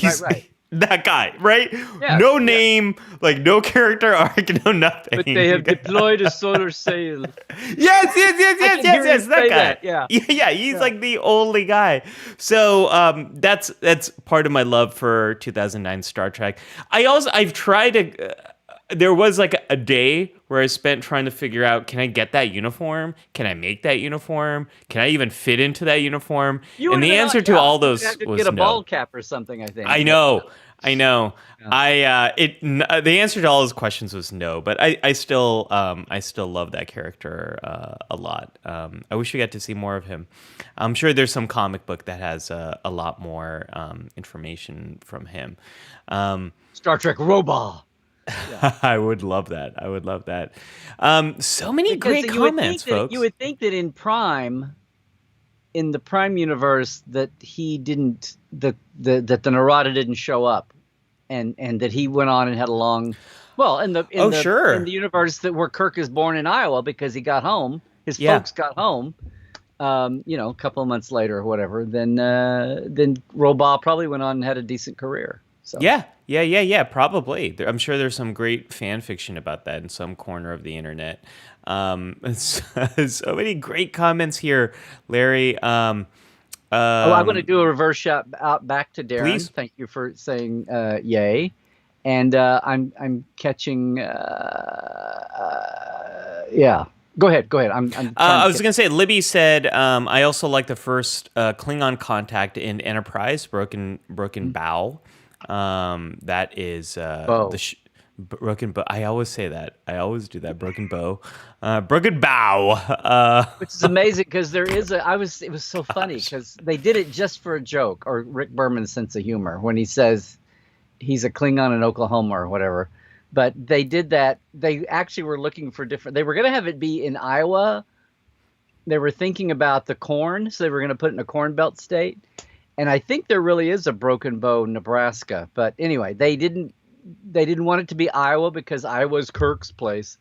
That guy, right? Yeah, No name, like no character arc, no nothing. But they have deployed a solar sail. Yes. That guy. Yeah. He's like the only guy. So that's part of my love for 2009 Star Trek. I've tried to. There was like a day where I spent trying to figure out, can I get that uniform? Can I make that uniform? Can I even fit into that uniform? And the answer to all those have to was get a no. ball cap or something, I think. I know. Yeah. The answer to all those questions was no, but I still love that character a lot. I wish we got to see more of him. I'm sure there's some comic book that has a lot more information from him. Star Trek Robot. Yeah. I would love that. So many great comments, folks. You would think that in the Prime universe, that he didn't, that the Narada didn't show up, and that he went on and had a long, in the universe that where Kirk is born in Iowa because he got home, his folks got home, a couple of months later or whatever. Then Robot probably went on and had a decent career. So. Yeah, probably. I'm sure there's some great fan fiction about that in some corner of the internet. So many great comments here, Larry. I'm going to do a reverse shot out back to Darren. Please. Thank you for saying yay. And I'm catching. Go ahead. I was going to say, Libby said, I also like the first Klingon contact in Enterprise, Broken Bow. That is broken bow. I always say that. I always do that. Broken bow. Broken bow. Which is amazing because there is it was so funny because they did it just for a joke, or Rick Berman's sense of humor when he says he's a Klingon in Oklahoma or whatever. But they did that. They actually were looking for different. They were going to have it be in Iowa. They were thinking about the corn, so they were going to put it in a corn belt state. And I think there really is a Broken Bow, Nebraska. But anyway, they didn't want it to be Iowa because Iowa's Kirk's place.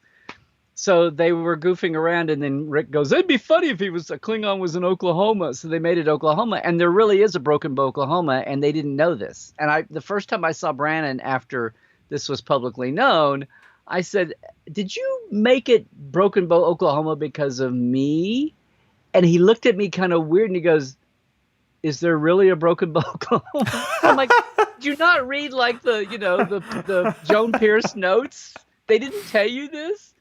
So they were goofing around, and then Rick goes, "It'd be funny if a Klingon was in Oklahoma." So they made it Oklahoma, and there really is a Broken Bow, Oklahoma, and they didn't know this. And the first time I saw Brannon after this was publicly known, I said, "Did you make it Broken Bow, Oklahoma because of me?" And he looked at me kind of weird, and he goes, "Is there really a Broken Bow, Oklahoma?" I'm like, "Did you not read like the Joan Pierce notes? They didn't tell you this?"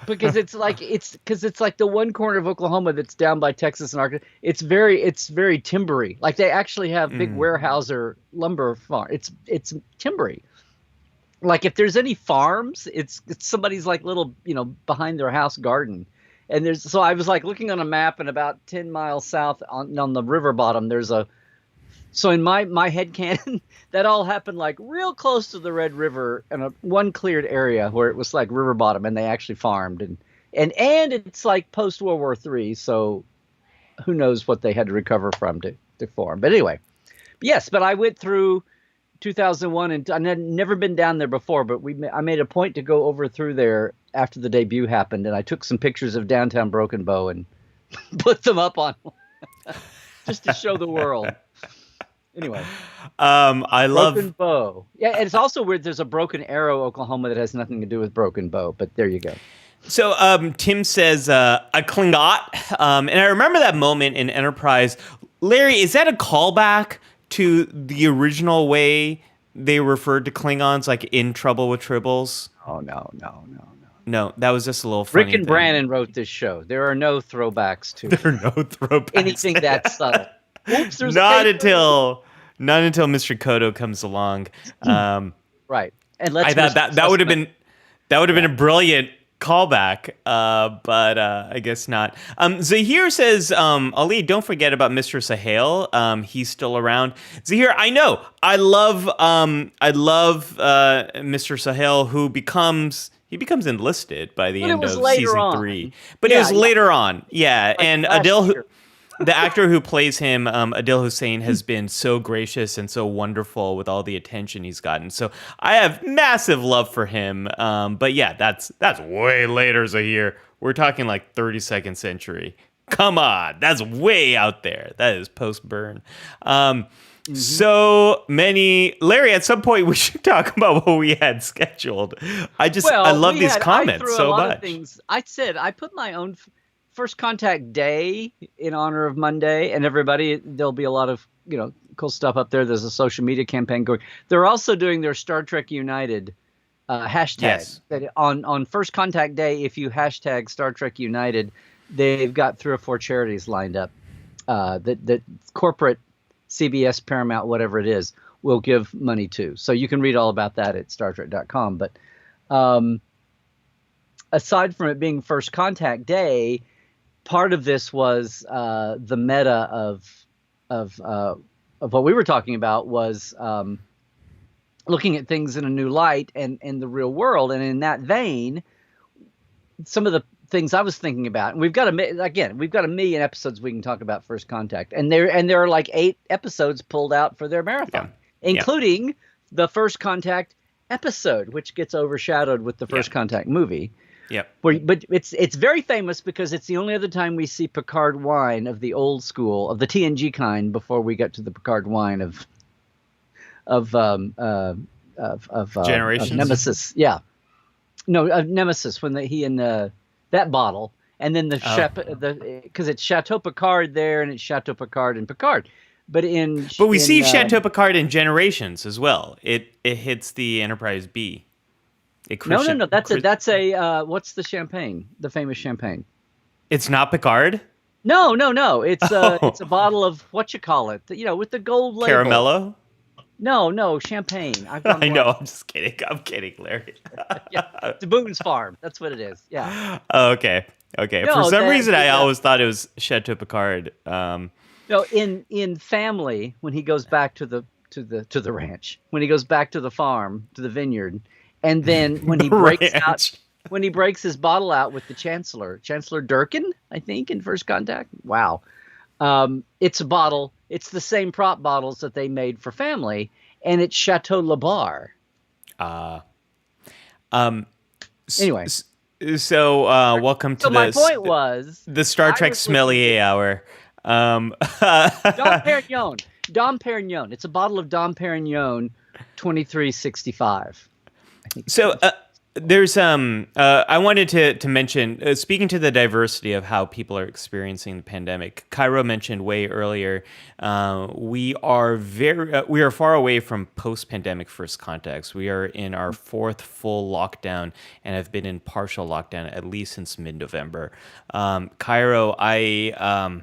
Because it's like the one corner of Oklahoma that's down by Texas and Arkansas. It's very timbery. Like they actually have big Weyerhaeuser lumber farm. It's timbery. Like if there's any farms, it's somebody's like little behind their house garden. And so I was like looking on a map, and about 10 miles south on the river bottom, so in my headcanon, that all happened like real close to the Red River and one cleared area where it was like river bottom, and they actually farmed. And it's like post World War III, so who knows what they had to recover from to farm. But anyway, yes, but I went through 2001, and I had never been down there before, but I made a point to go over through there after the debut happened, and I took some pictures of downtown Broken Bow and put them up on just to show the world. Anyway, I love Broken Bow. Yeah, and it's also weird. There's a Broken Arrow, Oklahoma, that has nothing to do with Broken Bow, but there you go. So Tim says a Klingot, and I remember that moment in Enterprise. Larry, is that a callback to the original way they referred to Klingons, like in Trouble with Tribbles? Oh, no. No, that was just a little funny. Rick and Brannon wrote this show. There are no throwbacks to There are no throwbacks. anything that subtle. Oops, there's not until Mr. Kodo comes along. Right. And I thought that would have been a brilliant callback, but I guess not. Zahir says, Ali, don't forget about Mr. Sahel. He's still around. Zahir, I know. I love Mr. Sahel, who becomes enlisted by the end of season 3. But it was later on. Yeah, like and Adil the actor who plays him, Adil Hussein, has been so gracious and so wonderful with all the attention he's gotten. So I have massive love for him. But yeah, that's way later as a year. We're talking like 32nd century. Come on, that's way out there. That is post-burn. So many, Larry. At some point, we should talk about what we had scheduled. I love these comments so much. I said I put my own First Contact Day in honor of Monday, and everybody. There'll be a lot of cool stuff up there. There's a social media campaign going. They're also doing their Star Trek United hashtag. Yes. That on First Contact Day, if you hashtag Star Trek United, they've got 3 or 4 charities lined up that corporate. CBS, Paramount, whatever it is, will give money to. So you can read all about that at StarTrek.com. But aside from it being First Contact Day, part of this was the meta of what we were talking about was looking at things in a new light and the real world. And in that vein, some of the things I was thinking about, and we've got a million episodes we can talk about First Contact, and there are like 8 episodes pulled out for their marathon, including the First Contact episode, which gets overshadowed with the First Contact movie. Yep. But it's very famous because it's the only other time we see Picard wine of the old school, of the TNG kind, before we get to the Picard wine of Generations? of Nemesis. Yeah. No, of Nemesis when he and that bottle, and then because it's Chateau Picard there, and it's Chateau Picard and Picard, but we see Chateau Picard in Generations as well. It hits the Enterprise B. No. That's a what's the champagne? The famous champagne. It's not Picard. No. It's it's a bottle of what you call it. With the gold label. Caramello. No, champagne. I know. I'm just kidding. I'm kidding, Larry. Yeah, it's Boone's Farm. That's what it is. Yeah. Oh, okay. No, for some reason, I always thought it was Chateau Picard. No, in Family, when he goes back to the ranch, when he goes back to the farm, to the vineyard, and then when he breaks his bottle out with the Chancellor Durkin, I think, in First Contact. Wow. It's a bottle. It's the same prop bottles that they made for Family, and it's Chateau Le Bar. Anyway. So welcome to my point was the Star Trek Sommelier Hour. Dom Perignon. It's a bottle of Dom Perignon, 2365. So there's I wanted to mention, speaking to the diversity of how people are experiencing the pandemic. Cairo mentioned way earlier, we are far away from post-pandemic First Contacts. We are in our 4th full lockdown and have been in partial lockdown at least since mid-November. Cairo, I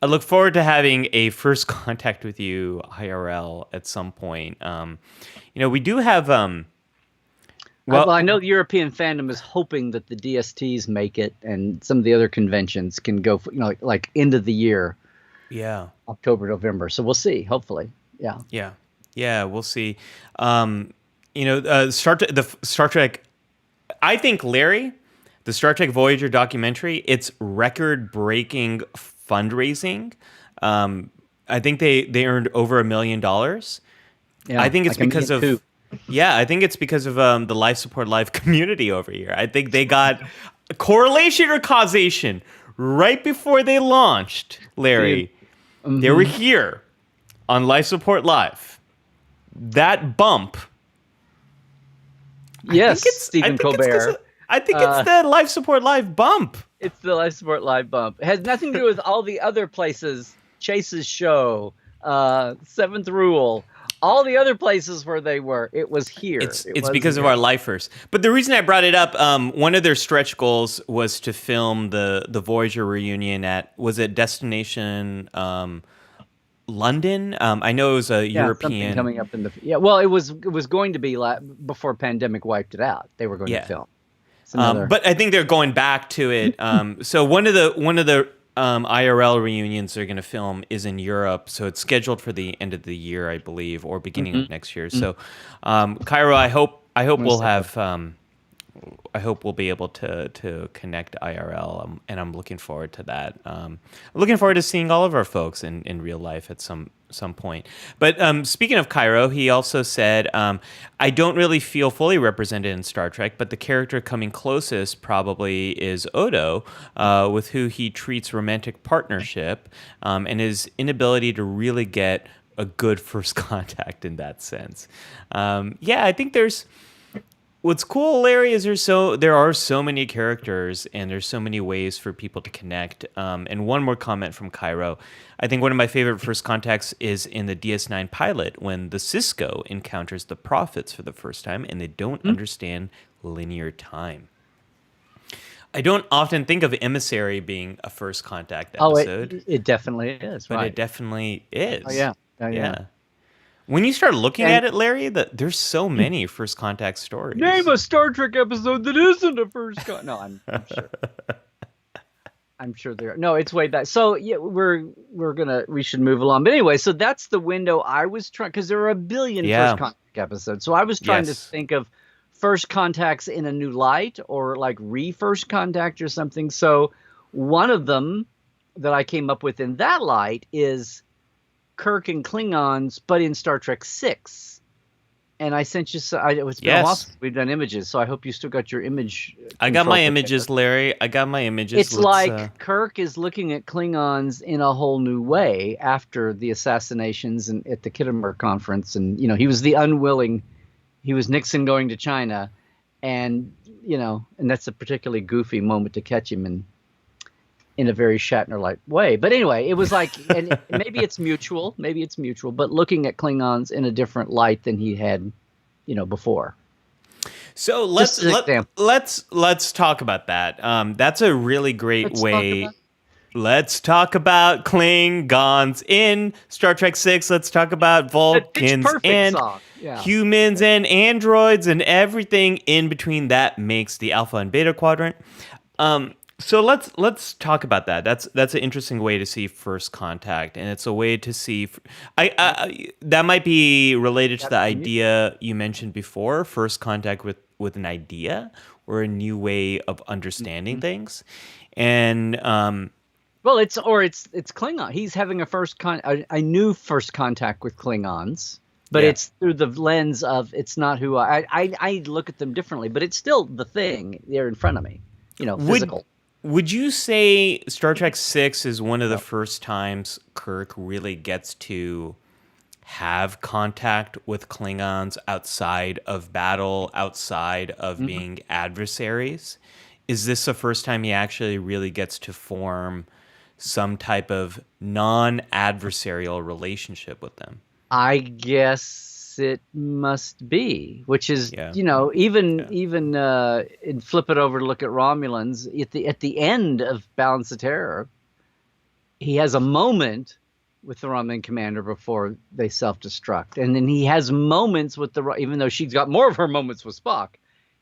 look forward to having a First Contact with you IRL at some point. We do have. Well, I know the European fandom is hoping that the DSTs make it, and some of the other conventions can go for, like end of the year. Yeah. October, November. So we'll see. Hopefully. Yeah. Yeah. We'll see. Star Trek. I think, Larry, the Star Trek Voyager documentary, it's record-breaking fundraising. I think they earned over $1 million. Yeah, I think it's because of. Yeah, I think it's because of the Life Support Live community over here. I think they got correlation or causation right before they launched, Larry. Mm-hmm. They were here on Life Support Live. That bump. Yes, Stephen Colbert. I think it's the Life Support Live bump. It's the Life Support Live bump. It has nothing to do with all the other places, Chase's show, Seventh Rule, all the other places where they were. It was here. It's because of our lifers. But the reason I brought it up, one of their stretch goals was to film the Voyager reunion was it Destination London? I know it was a European coming up in the well, it was going to be before pandemic wiped it out. They were going to film. But I think they're going back to it. So one of the IRL reunions they're going to film is in Europe, so it's scheduled for the end of the year, I believe, or beginning of next year. So, Cairo, I hope we'll have I hope we'll be able to connect IRL, and I'm looking forward to that. Looking forward to seeing all of our folks in real life at some point. But speaking of Cairo, he also said, "I don't really feel fully represented in Star Trek, but the character coming closest probably is Odo, with who he treats romantic partnership, and his inability to really get a good first contact in that sense." Yeah, I think there's. What's cool, Larry, is there are so many characters and there's so many ways for people to connect. And one more comment from Cairo. I think one of my favorite first contacts is in the DS9 pilot when the Cisco encounters the Prophets for the first time and they don't understand linear time. I don't often think of Emissary being a first contact Oh, episode, it definitely is, but right? it definitely is. Oh, yeah. Yeah. When you start looking And at it, Larry, there's so many first contact stories. name a Star Trek episode that isn't a first No, I'm sure. I'm sure there are. No, it's way back. So yeah, we should move along. But anyway, so that's the window I was trying, because there are a billion first contact episodes. So I was trying to think of first contacts in a new light, or like first contact or something. So one of them that I came up with in that light is Kirk and Klingons, but in Star Trek VI. And I sent you. It's been a while since we've done images, so I hope you still got your image. I got my images, Larry. I got my images. It's like Kirk is looking at Klingons in a whole new way after the assassinations and at the Kittimer conference, and he was the unwilling. He was Nixon going to China, and and that's a particularly goofy moment to catch him in a very Shatner-like way. But anyway, it was like, and maybe it's mutual, but looking at Klingons in a different light than he had, before. So let's talk about that. That's a really great way. Let's talk about Klingons in Star Trek VI. Let's talk about Vulcans and humans and androids and everything in between that makes the Alpha and Beta Quadrant. So let's talk about that. That's an interesting way to see first contact, and it's a way to see. That might be related to the idea you mentioned before: first contact with an idea or a new way of understanding things. And well, it's Klingon. He's having a new first contact with Klingons, but it's through the lens of it's not who I look at them differently, but it's still the thing there in front of me. Physical. Would you say Star Trek VI is one of the first times Kirk really gets to have contact with Klingons outside of battle, outside of being adversaries? Is this the first time he actually really gets to form some type of non-adversarial relationship with them? I guess it must be, which is even and flip it over to look at Romulans at the end of Balance of Terror. He has a moment with the Romulan commander before they self-destruct, and then he has moments with even though she's got more of her moments with Spock,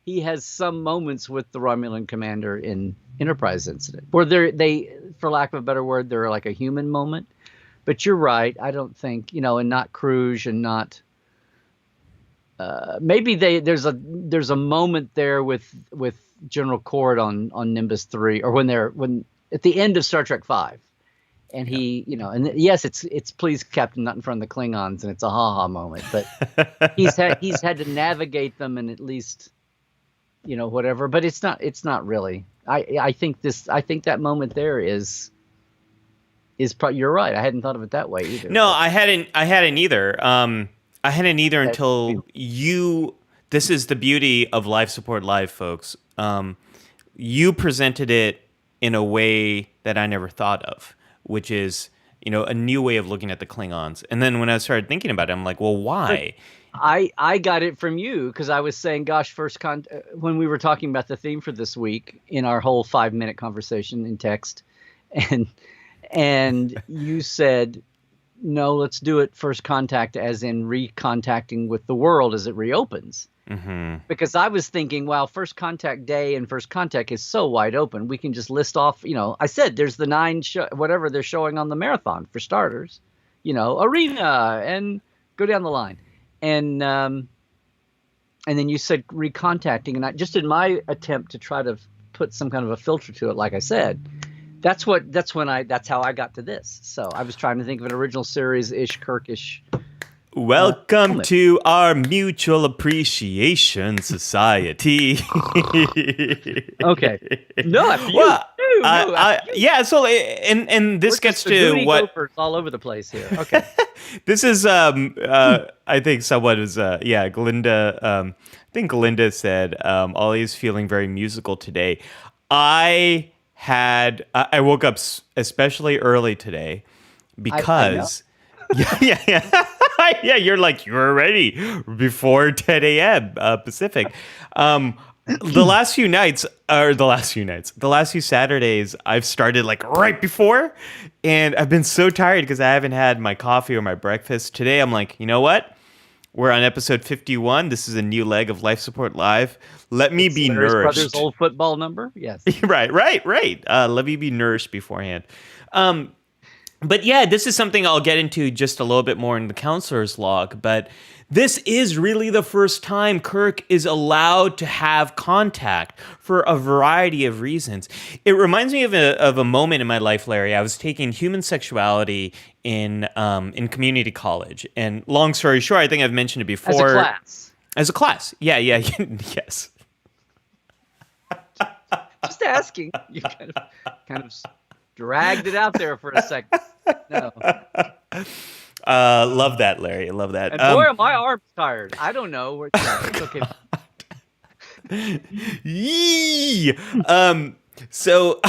he has some moments with the Romulan commander in Enterprise incident where they for lack of a better word, they're like a human moment. But you're right. I don't think, and not Kruge and not maybe there's a moment there with General Cord on Nimbus 3, or when at the end of Star Trek 5, and he, and yes, it's please Captain, not in front of the Klingons, and it's a ha-ha moment, but he's had to navigate them and at least, whatever. But it's not really. I think that moment there is probably, you're right. I hadn't thought of it that way either. No, I hadn't either. I hadn't either until you. This is the beauty of Life Support Live, folks. You presented it in a way that I never thought of, which is a new way of looking at the Klingons. And then when I started thinking about it, I'm like, well, why? I got it from you because I was saying, gosh, when we were talking about the theme for this week in our whole 5-minute conversation in text, and you said, no, let's do it first contact as in recontacting with the world as it reopens. Mm-hmm. Because I was thinking, wow, first contact day and first contact is so wide open. We can just list off, I said there's the 9 whatever they're showing on the marathon for starters, arena, and go down the line. And and then you said recontacting, and I just in my attempt to try to put some kind of a filter to it, like I said, that's how I got to this. So I was trying to think of an original series ish Kirkish. Welcome moment. to our Mutual Appreciation Society. Okay. No, after you. Well, No, after you. yeah. So, and this We're gets just the to Goody what Gophers all over the place here. Okay. this is. I think someone is. Yeah, Glinda. I think Glinda said, "Ollie's feeling very musical today." I woke up especially early today because. Yeah. Yeah, you're like, you're ready before 10 a.m. Pacific. The last few Saturdays, I've started like right before, and I've been so tired because I haven't had my coffee or my breakfast. Today, I'm like, you know what? We're on episode 51. This is a new leg of Life Support Live. Let me be Larry's nourished. brother's old football number? Yes. Right. Let me be nourished beforehand. But yeah, this is something I'll get into just a little bit more in the counselor's log. But this is really the first time Kirk is allowed to have contact for a variety of reasons. It reminds me of a moment in my life, Larry. I was taking human sexuality in community college. And long story short, I think I've mentioned it before. As a class. As a class. Yeah. Yes. Just asking. You kind of dragged it out there for a second. No. Love that, Larry. Love that. And boy, are my arms tired. I don't know. It's okay. Yee! So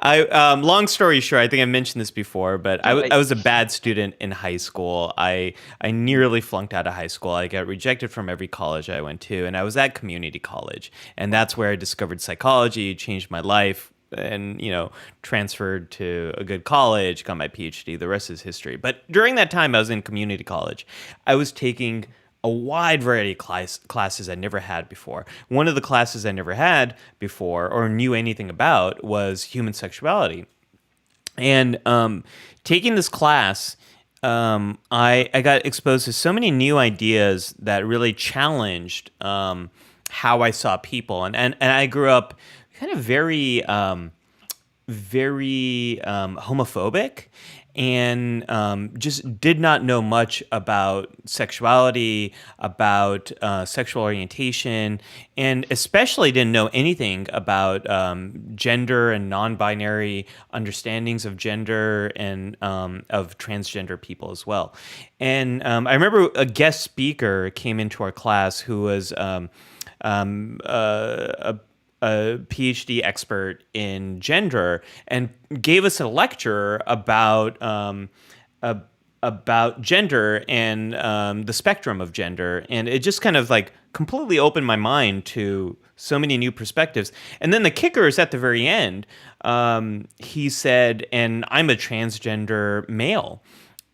long story short, I think I mentioned this before, but I was a bad student in high school. I nearly flunked out of high school. I got rejected from every college I went to, and I was at community college, and that's where I discovered psychology, changed my life, and transferred to a good college, got my PhD. The rest is history. But during that time I was in community college, I was taking a wide variety of classes I never had before. One of the classes I never had before or knew anything about was human sexuality. And taking this class, I got exposed to so many new ideas that really challenged how I saw people. And I grew up kind of very homophobic, and just did not know much about sexuality, about sexual orientation, and especially didn't know anything about gender and non-binary understandings of gender and of transgender people as well. And I remember a guest speaker came into our class who was a PhD expert in gender and gave us a lecture about gender and the spectrum of gender, and it just kind of like completely opened my mind to so many new perspectives. And then the kicker is at the very end. He said, "And I'm a transgender male,"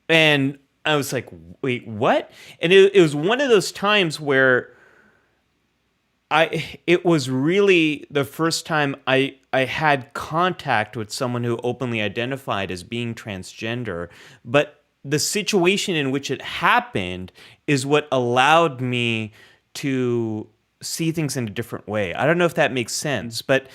and I was like, "Wait, what?" And it was one of those times where it was really the first time I had contact with someone who openly identified as being transgender, but the situation in which it happened is what allowed me to see things in a different way. I don't know if that makes sense, but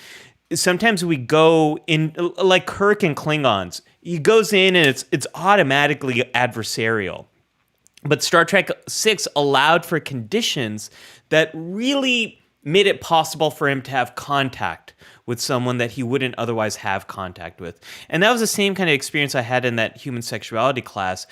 sometimes we go in like Kirk and Klingons. He goes in and it's automatically adversarial. But Star Trek VI allowed for conditions that really made it possible for him to have contact with someone that he wouldn't otherwise have contact with. And that was the same kind of experience I had in that human sexuality class.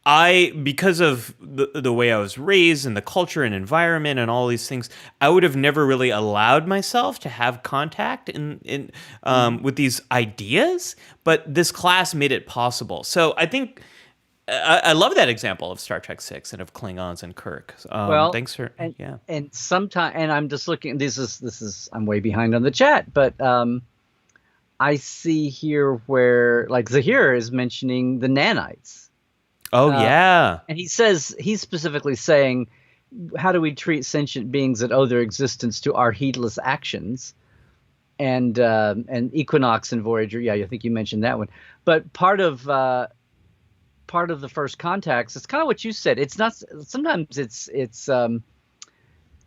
Because of the way I was raised and the culture and environment and all these things, I would have never really allowed myself to have contact with these ideas, but this class made it possible. So I think I love that example of Star Trek VI and of Klingons and Kirk. Thanks for and sometimes, and I'm just looking. This is I'm way behind on the chat, but I see here where like Zahir is mentioning the nanites. Oh yeah, and he's specifically saying, how do we treat sentient beings that owe their existence to our heedless actions? And Equinox and Voyager, yeah, I think you mentioned that one. But part of the first contacts, it's kind of what you said. It's not, sometimes it's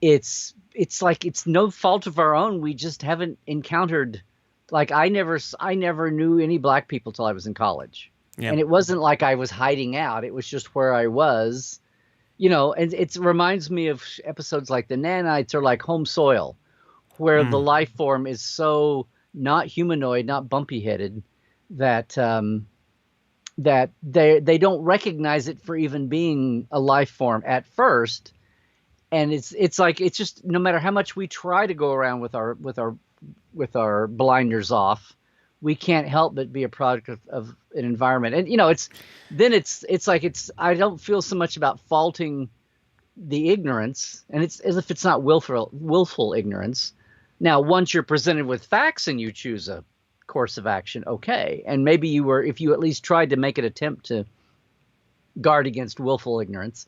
it's like it's no fault of our own. We just haven't encountered, like I never knew any black people till I was in college. Yeah. And it wasn't like I was hiding out. It was just where I was, and it reminds me of episodes like the nanites or like Home Soil, where the life form is so not humanoid, not bumpy headed, that that they don't recognize it for even being a life form at first. And it's like it's just no matter how much we try to go around with our blinders off, we can't help but be a product of an environment. And it's like I don't feel so much about faulting the ignorance, and it's as if it's not willful ignorance. Now, once you're presented with facts and you choose a course of action, okay, and maybe if you at least tried to make an attempt to guard against willful ignorance.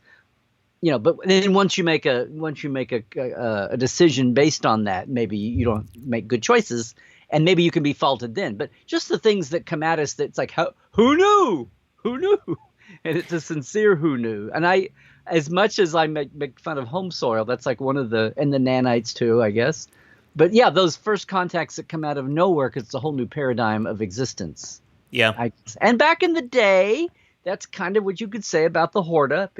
But then once you make a decision based on that, maybe you don't make good choices, and maybe you can be faulted then. But just the things that come at us, that's like, who knew, and it's a sincere who knew. And as much as I make fun of Home Soil, that's like and the nanites too, I guess. But yeah, those first contacts that come out of nowhere, because it's a whole new paradigm of existence. Yeah. And back in the day, that's kind of what you could say about the Horta.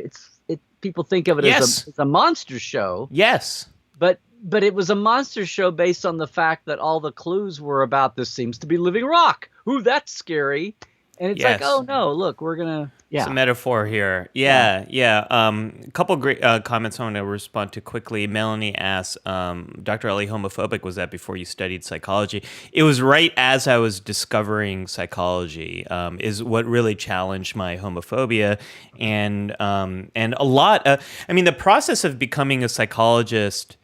People think of it as a monster show. Yes. But it was a monster show based on the fact that all the clues were about this seems to be living rock. Ooh, that's scary. And it's like, oh no, look, we're gonna It's a metaphor here. Yeah. A couple great comments I want to respond to quickly. Melanie asks, Dr. Ellie, homophobic was that before you studied psychology? It was right as I was discovering psychology, is what really challenged my homophobia. And a lot, the process of becoming a psychologist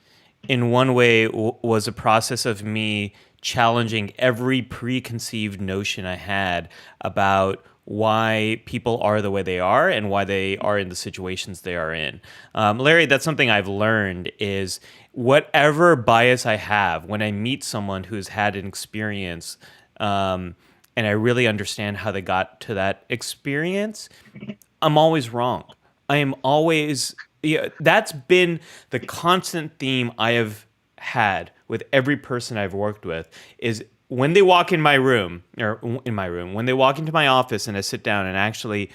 in one way was a process of me challenging every preconceived notion I had about why people are the way they are and why they are in the situations they are in. Larry, that's something I've learned is whatever bias I have when I meet someone who's had an experience and I really understand how they got to that experience, I'm always wrong. I am always... Yeah, that's been the constant theme I have had with every person I've worked with is when they walk in my room, when they walk into my office and I sit down and actually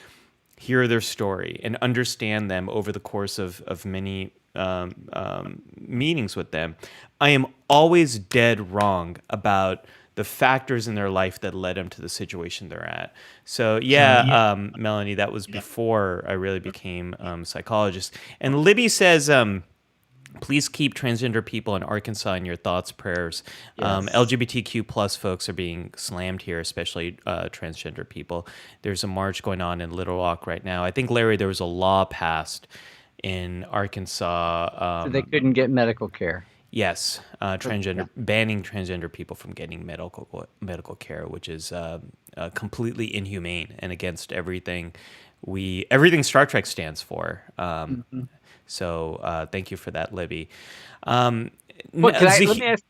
hear their story and understand them over the course of many meetings with them, I am always dead wrong about the factors in their life that led them to the situation they're at. So Melanie, that was before I really became a psychologist. And Libby says, please keep transgender people in Arkansas in your thoughts, prayers. Yes. LGBTQ plus folks are being slammed here, especially transgender people. There's a march going on in Little Rock right now. I think, Larry, there was a law passed in Arkansas. So they couldn't get medical care. Yes, banning transgender people from getting medical care, which is completely inhumane and against everything Star Trek stands for. So thank you for that, Libby. Can I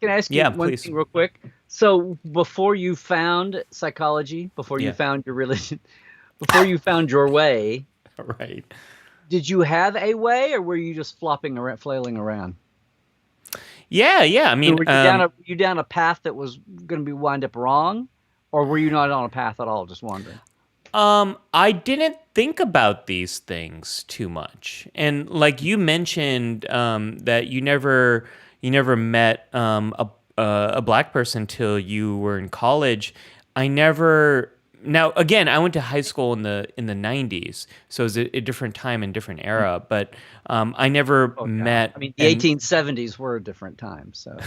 ask you one thing real quick? So before you found psychology, before you found your religion, before you found your way, right? Did you have a way, or were you just flailing around? Yeah. I mean, so were you down a path that was going to be wind up wrong, or were you not on a path at all, just wandering? I didn't think about these things too much, and like you mentioned, that you never met a black person till you were in college. Now, again, I went to high school in the 90s, so it was a different time and different era. But I never met. I mean, the 1870s were a different time, so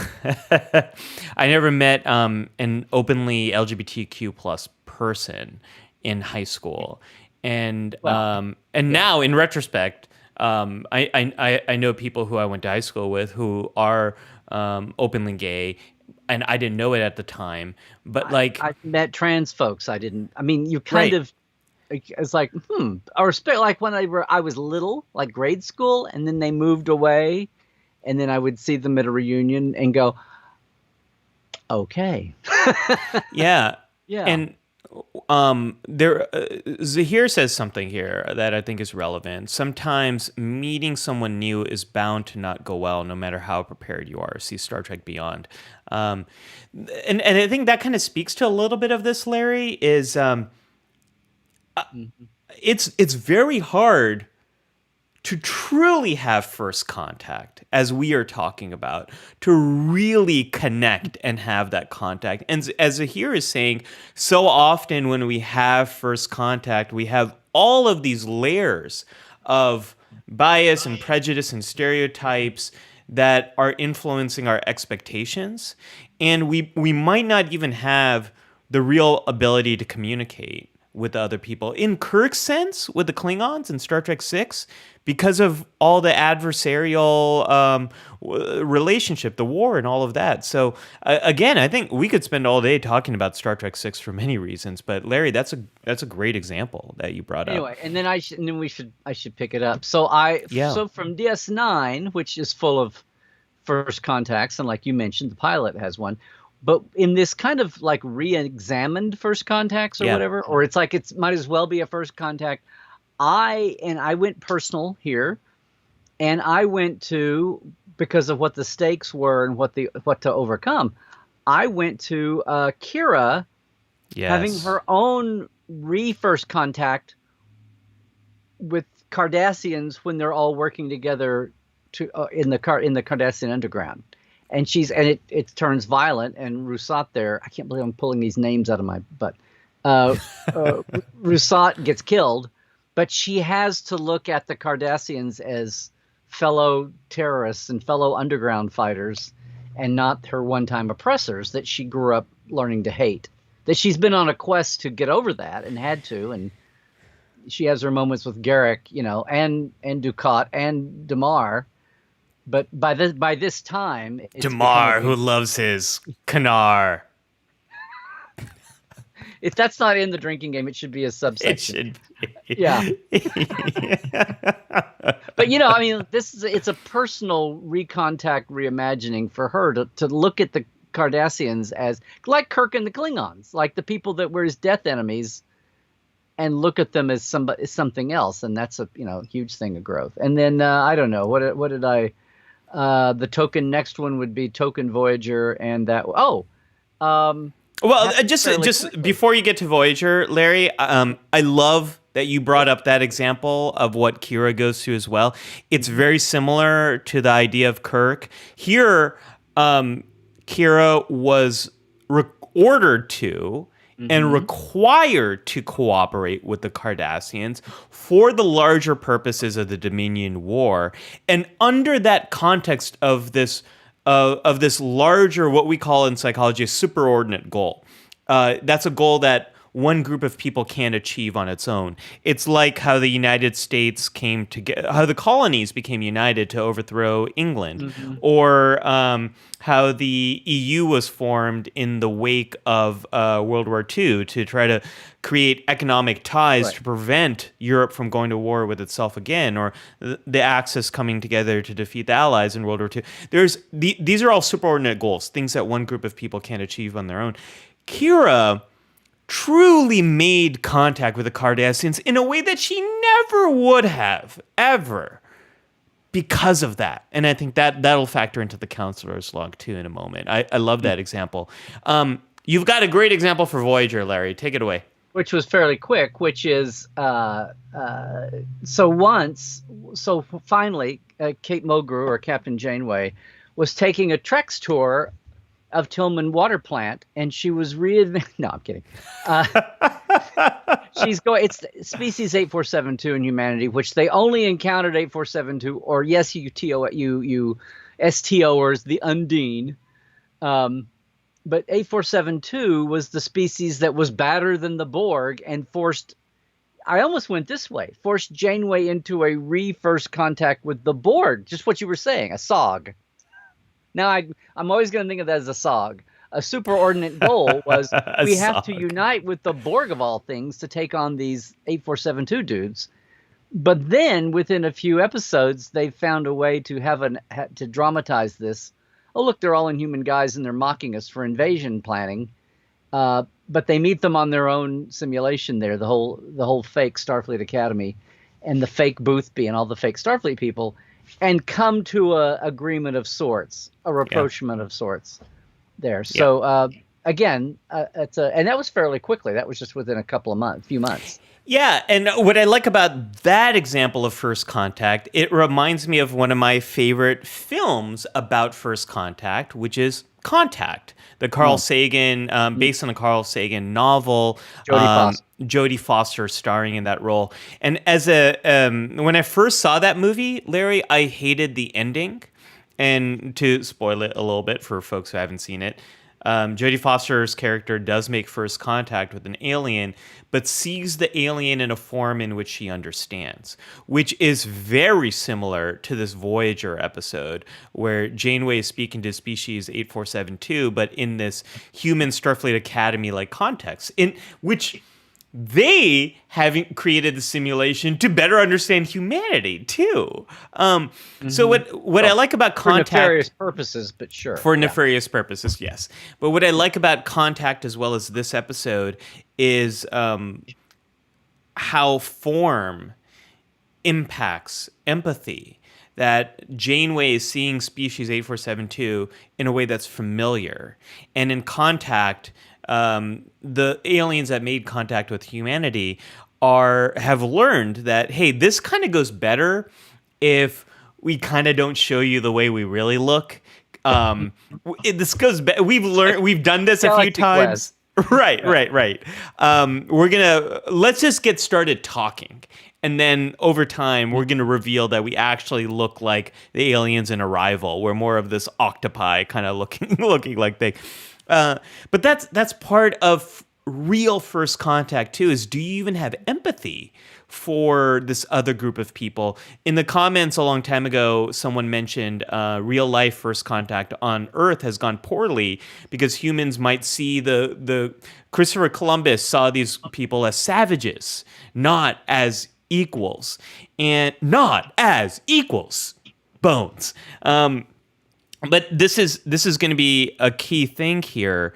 I never met an openly LGBTQ plus person in high school, and now in retrospect, I know people who I went to high school with who are openly gay. And I didn't know it at the time, but I met trans folks. I didn't. I mean, you kind of. It's like I respect like when I was little, like grade school, and then they moved away, and then I would see them at a reunion and go, okay, yeah. Yeah. And Zahir says something here that I think is relevant. Sometimes meeting someone new is bound to not go well, no matter how prepared you are. See Star Trek Beyond. Um, and I think that kind of speaks to a little bit of this, Larry, is Mhm. it's very hard to truly have first contact, as we are talking about, to really connect and have that contact. And as Zahir is saying, so often when we have first contact, we have all of these layers of bias and prejudice and stereotypes that are influencing our expectations. And we might not even have the real ability to communicate with other people. In Kirk's sense, with the Klingons in Star Trek Six, because of all the adversarial relationship, the war, and all of that. So again, I think we could spend all day talking about Star Trek Six for many reasons. But Larry, that's a great example that you brought up. Anyway, and then I should pick it up. Yeah. So from DS9, which is full of first contacts, and like you mentioned, the pilot has one. But in this kind of like re-examined first contacts or Yeah. whatever, or it's like it's might as well be a first contact. I went personal here, and I went to, because of what the stakes were and what to overcome. I went to Kira having Yes. her own first contact with Cardassians when they're all working together to in the Cardassian underground, and it turns violent, and Rusat there. I can't believe I'm pulling these names out of my butt. Rusat gets killed, but she has to look at the Cardassians as fellow terrorists and fellow underground fighters, and not her one-time oppressors that she grew up learning to hate. That she's been on a quest to get over that and had to, and she has her moments with Garrick, and Dukat and Damar. But by this time, it's Damar, become who loves his Kanar. if that's not in the drinking game, it should be a It subsection. should be. Yeah. But I mean, it's a personal recontact reimagining for her to look at the Cardassians as like Kirk and the Klingons, like the people that were his death enemies, and look at them as something else, and that's a huge thing of growth. And then I don't know what did I. The token next one would be Token Voyager, and that Well, happened just fairly just quickly. before you get to Voyager, Larry, I love that you brought up that example of what Kira goes through as well. It's very similar to the idea of Kirk. Here, Kira was ordered to and required to cooperate with the Cardassians for the larger purposes of the Dominion War. And under that context of this larger, what we call in psychology, a superordinate goal. That's a goal that one group of people can't achieve on its own. It's like how the United States came together, how the colonies became united to overthrow England, or how the EU was formed in the wake of World War II to try to create economic ties Right. to prevent Europe from going to war with itself again, or the Axis coming together to defeat the Allies in World War II. These are all superordinate goals, things that one group of people can't achieve on their own. Kira truly made contact with the Cardassians in a way that she never would have, ever, because of that. And I think that'll factor into the counselor's log, too, in a moment. I love that example. You've got a great example for Voyager, Larry. Take it away. which was fairly quick, which is finally Kate Mulgrew, or Captain Janeway, was taking a Trex tour of Tillman Water Plant, and she was no, I'm kidding. She's going. It's species 8472 in humanity, which they only encountered 8472, or yes, you STOers, the Undine. But 8472 was the species that was badder than the Borg and forced. I almost went this way, forced Janeway into a first contact with the Borg. Just what you were saying, a SOG. Now I'm always going to think of that as a SOG. A superordinate goal was we have to SOG. unite with the Borg of all things to take on these 8472 dudes. But then within a few episodes, they found a way to to dramatize this. Oh, look, they're all inhuman guys and they're mocking us for invasion planning. but they meet them on their own simulation there, the whole fake Starfleet Academy and the fake Boothby and all the fake Starfleet people, and come to a agreement of sorts, a rapprochement of sorts there. So again, and that was fairly quickly. That was just within few months. Yeah, and what I like about that example of First Contact, it reminds me of one of my favorite films about First Contact, which is Contact, the Carl Sagan, based on the Carl Sagan novel. Jodie Foster starring in that role. And when I first saw that movie, Larry, I hated the ending. And to spoil it a little bit for folks who haven't seen it, Jodie Foster's character does make first contact with an alien, but sees the alien in a form in which she understands, which is very similar to this Voyager episode where Janeway is speaking to species 8472, but in this human Starfleet Academy-like context, in which they having created the simulation to better understand humanity too. So what I like about Contact, for nefarious purposes, but sure, for nefarious purposes, yes. But what I like about Contact as well as this episode is how form impacts empathy. That Janeway is seeing species 8472 in a way that's familiar, and in Contact, the aliens that made contact with humanity have learned that, hey, this kind of goes better if we kind of don't show you the way we really look. This goes we've done this a few times. Right. Let's just get started talking. And then over time, we're going to reveal that we actually look like the aliens in Arrival. We're more of this octopi kind of looking like they. But that's part of real first contact too, is do you even have empathy for this other group of people? In the comments a long time ago, someone mentioned real life first contact on Earth has gone poorly because humans might see the Christopher Columbus saw these people as savages, not as equals, bones. But this is going to be a key thing here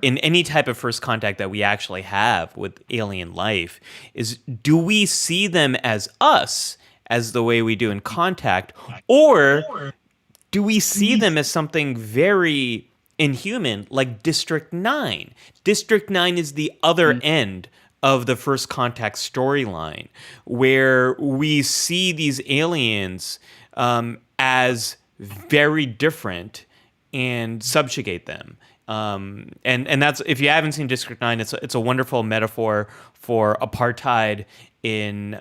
in any type of first contact that we actually have with alien life, is do we see them as us, as the way we do in Contact, or do we see them as something very inhuman, like District 9? District 9 is the other end of the first contact storyline, where we see these aliens as very different and subjugate them. And that's, if you haven't seen District 9, it's a wonderful metaphor for apartheid in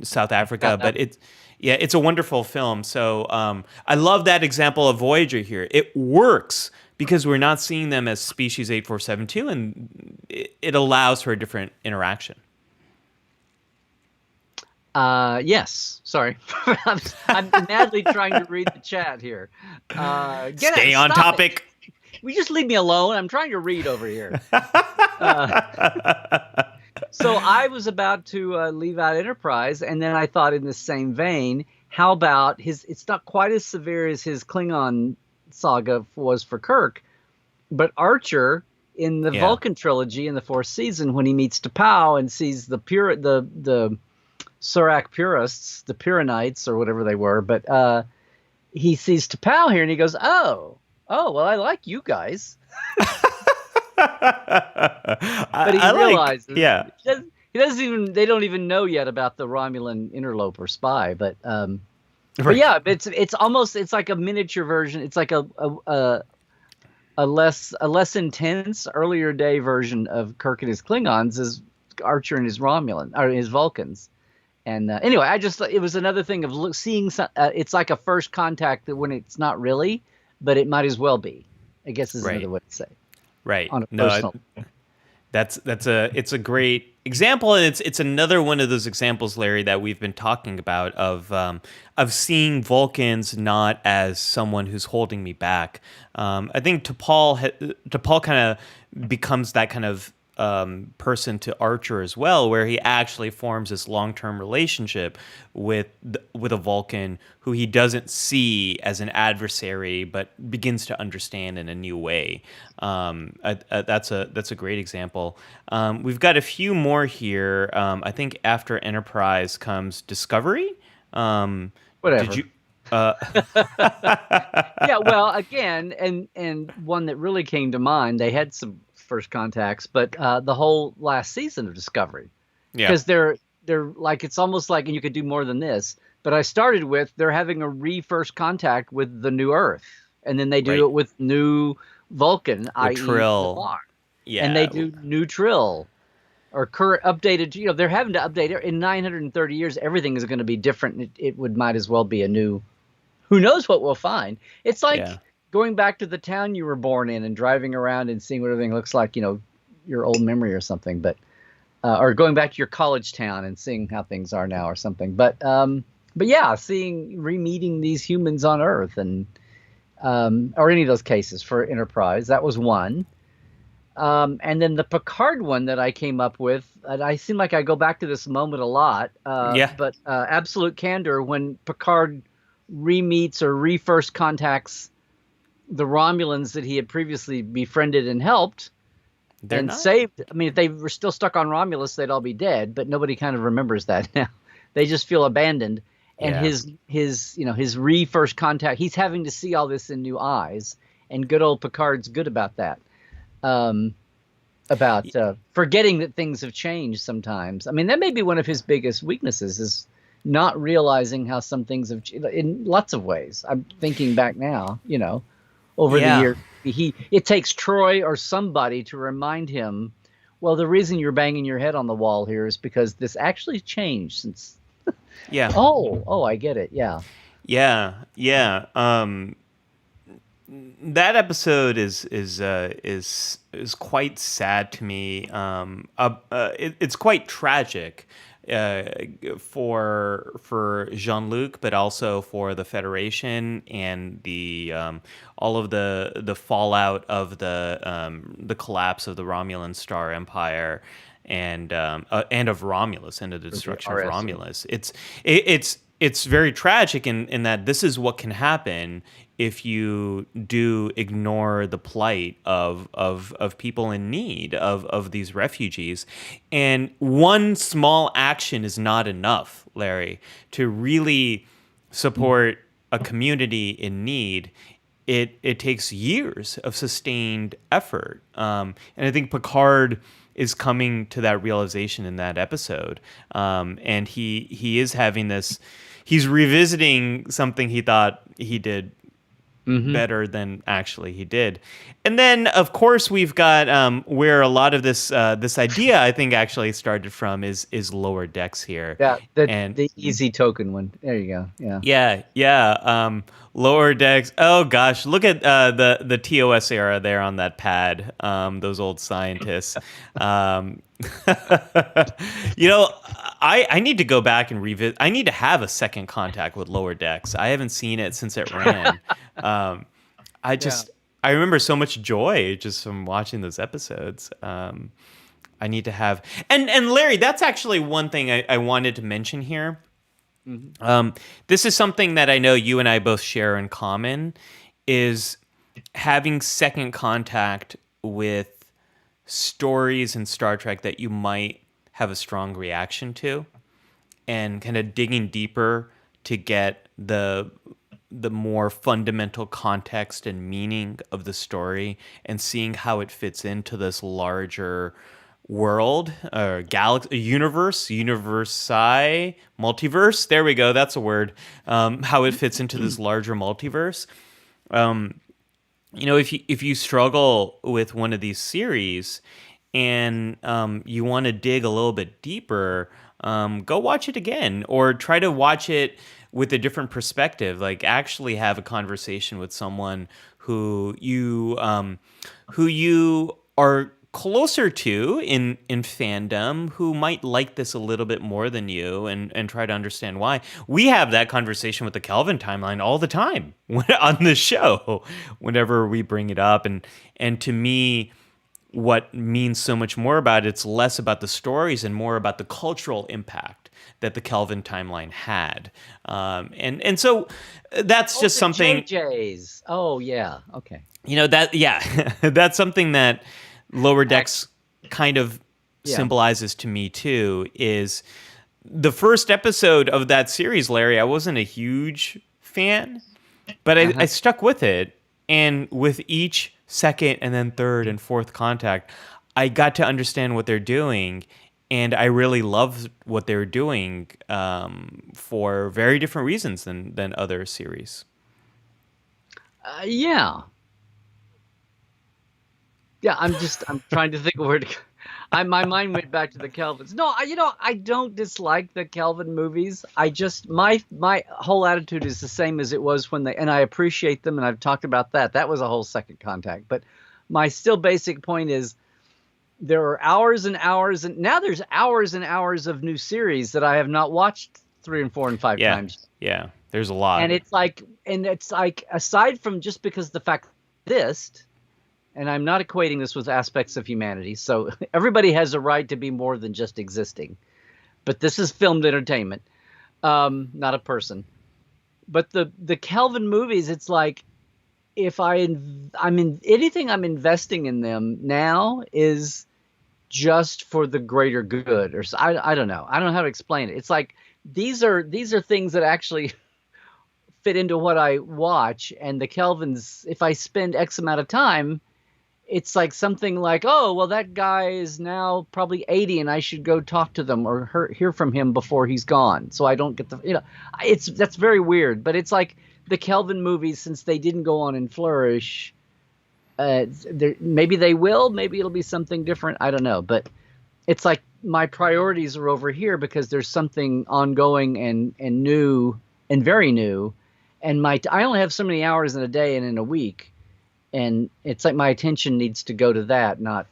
South Africa. But it's a wonderful film. So I love that example of Voyager here. It works because we're not seeing them as species 8472, and it allows for a different interaction. Yes. Sorry. I'm madly trying to read the chat here. Stay on topic. Will you just leave me alone? I'm trying to read over here. So I was about to leave out Enterprise, and then I thought in the same vein, how about it's not quite as severe as his Klingon saga was for Kirk, but Archer in the Vulcan trilogy in the fourth season, when he meets T'Pau and sees the Surak purists, the Puranites or whatever they were, but he sees T'Pau here and he goes, oh, well, I like you guys. But he realizes, he doesn't even, they don't even know yet about the Romulan interloper spy, but yeah, it's almost, it's like a miniature version. It's like a less intense, earlier day version of Kirk and his Klingons is Archer and his his Vulcans. And anyway, I just thought it was another thing of seeing. It's like a first contact that when it's not really, but it might as well be. I guess is another way to say. Right. On a personal. It's a great example, and it's another one of those examples, Larry, that we've been talking about of seeing Vulcans not as someone who's holding me back. I think T'Pol kind of becomes that kind of person to Archer as well, where he actually forms this long-term relationship with a Vulcan who he doesn't see as an adversary, but begins to understand in a new way. That's a great example. We've got a few more here. I think after Enterprise comes Discovery. Whatever. Did you? Yeah, well, again, and one that really came to mind, they had some first contacts, but the whole last season of Discovery, Yeah. because they're like, it's almost like, and you could do more than this, but I started with they're having a first contact with the new Earth, and then they do Right. it with new Vulcan, i.e. Trill. Lamar. Yeah. And they do new Trill or current updated. You know, they're having to update it. In 930 years. Everything is going to be different. It might as well be a new. Who knows what we'll find? It's like going back to the town you were born in and driving around and seeing what everything looks like. You know, your old memory or something. But or going back to your college town and seeing how things are now or something. But yeah, re-meeting these humans on Earth and or any of those cases for Enterprise. That was one. And then the Picard one that I came up with, and I seem like I go back to this moment a lot. But Absolute Candor, when Picard re-meets or first contacts the Romulans that he had previously befriended and helped saved. I mean, if they were still stuck on Romulus, they'd all be dead, but nobody kind of remembers that now. They just feel abandoned. And his first contact, he's having to see all this in new eyes, and good old Picard's good about that. Forgetting that things have changed sometimes. I mean, that may be one of his biggest weaknesses, is not realizing how some things have changed in lots of ways. I'm thinking back now, over the year, it takes Troy or somebody to remind him, well, the reason you're banging your head on the wall here is because this actually changed since. Yeah. Oh, I get it. Yeah. Yeah. That episode is quite sad to me. It's quite tragic for Jean-Luc, but also for the Federation and the all of the fallout of the collapse of the Romulan Star Empire and of Romulus and the destruction of Romulus. It's very tragic in that this is what can happen if you do ignore the plight of people in need, of these refugees. And one small action is not enough, Larry, to really support a community in need. It takes years of sustained effort. And I think Picard is coming to that realization in that episode. And he is having this, he's revisiting something he thought he did better than actually he did. And then, of course, we've got where a lot of this idea, I think, actually started from is Lower Decks here. Yeah, the easy token one. There you go. Yeah. Lower Decks. Oh gosh, look at the TOS era there on that pad. Those old scientists. I need to go back and revisit. I need to have a second contact with Lower Decks. I haven't seen it since it ran. I remember so much joy just from watching those episodes. I need to have, and Larry, that's actually one thing I wanted to mention here. Mm-hmm. This is something that I know you and I both share in common, is having second contact with stories in Star Trek that you might have a strong reaction to, and kind of digging deeper to get the more fundamental context and meaning of the story, and seeing how it fits into this larger world or galaxy, multiverse. There we go. That's a word. How it fits into this larger multiverse. If you struggle with one of these series and you want to dig a little bit deeper, go watch it again, or try to watch it with a different perspective. Like, actually have a conversation with someone who you are closer to in fandom, who might like this a little bit more than you, and try to understand why. We have that conversation with the Kelvin timeline all the time on the show whenever we bring it up. And to me, what means so much more about it. It's less about the stories and more about the cultural impact that the Kelvin timeline had. And so that's just the something, JJs. Oh yeah. Okay. that, yeah, that's something that Lower Decks kind of Yeah. symbolizes to me too, is the first episode of that series, Larry. I wasn't a huge fan, but I stuck with it. And with each second and then third and fourth contact, I got to understand what they're doing. And I really loved what they were doing for very different reasons than other series. Yeah. Yeah, I'm trying to think of where to go. My mind went back to the Kelvins. No, I don't dislike the Kelvin movies. I just my whole attitude is the same as it was when and I appreciate them, and I've talked about that. That was a whole second contact. But my still basic point is there are hours and hours, and now there's hours and hours of new series that I have not watched 3 and 4 and 5 times. Yeah, there's a lot. And it's like aside from just because the fact this. And I'm not equating this with aspects of humanity. So everybody has a right to be more than just existing. But this is filmed entertainment, not a person. But the Kelvin movies, it's like if I'm in anything I'm investing in them now is just for the greater good. Or I don't know. I don't know how to explain it. It's like these are things that actually fit into what I watch. And the Kelvins, if I spend X amount of time, it's like something like, oh, well, that guy is now probably 80 and I should go talk to them or hear from him before he's gone. So I don't get that's very weird. But it's like the Kelvin movies, since they didn't go on and flourish, maybe they will, maybe it'll be something different. I don't know. But it's like my priorities are over here because there's something ongoing and new and very new. And I only have so many hours in a day and in a week. And it's like my attention needs to go to that, not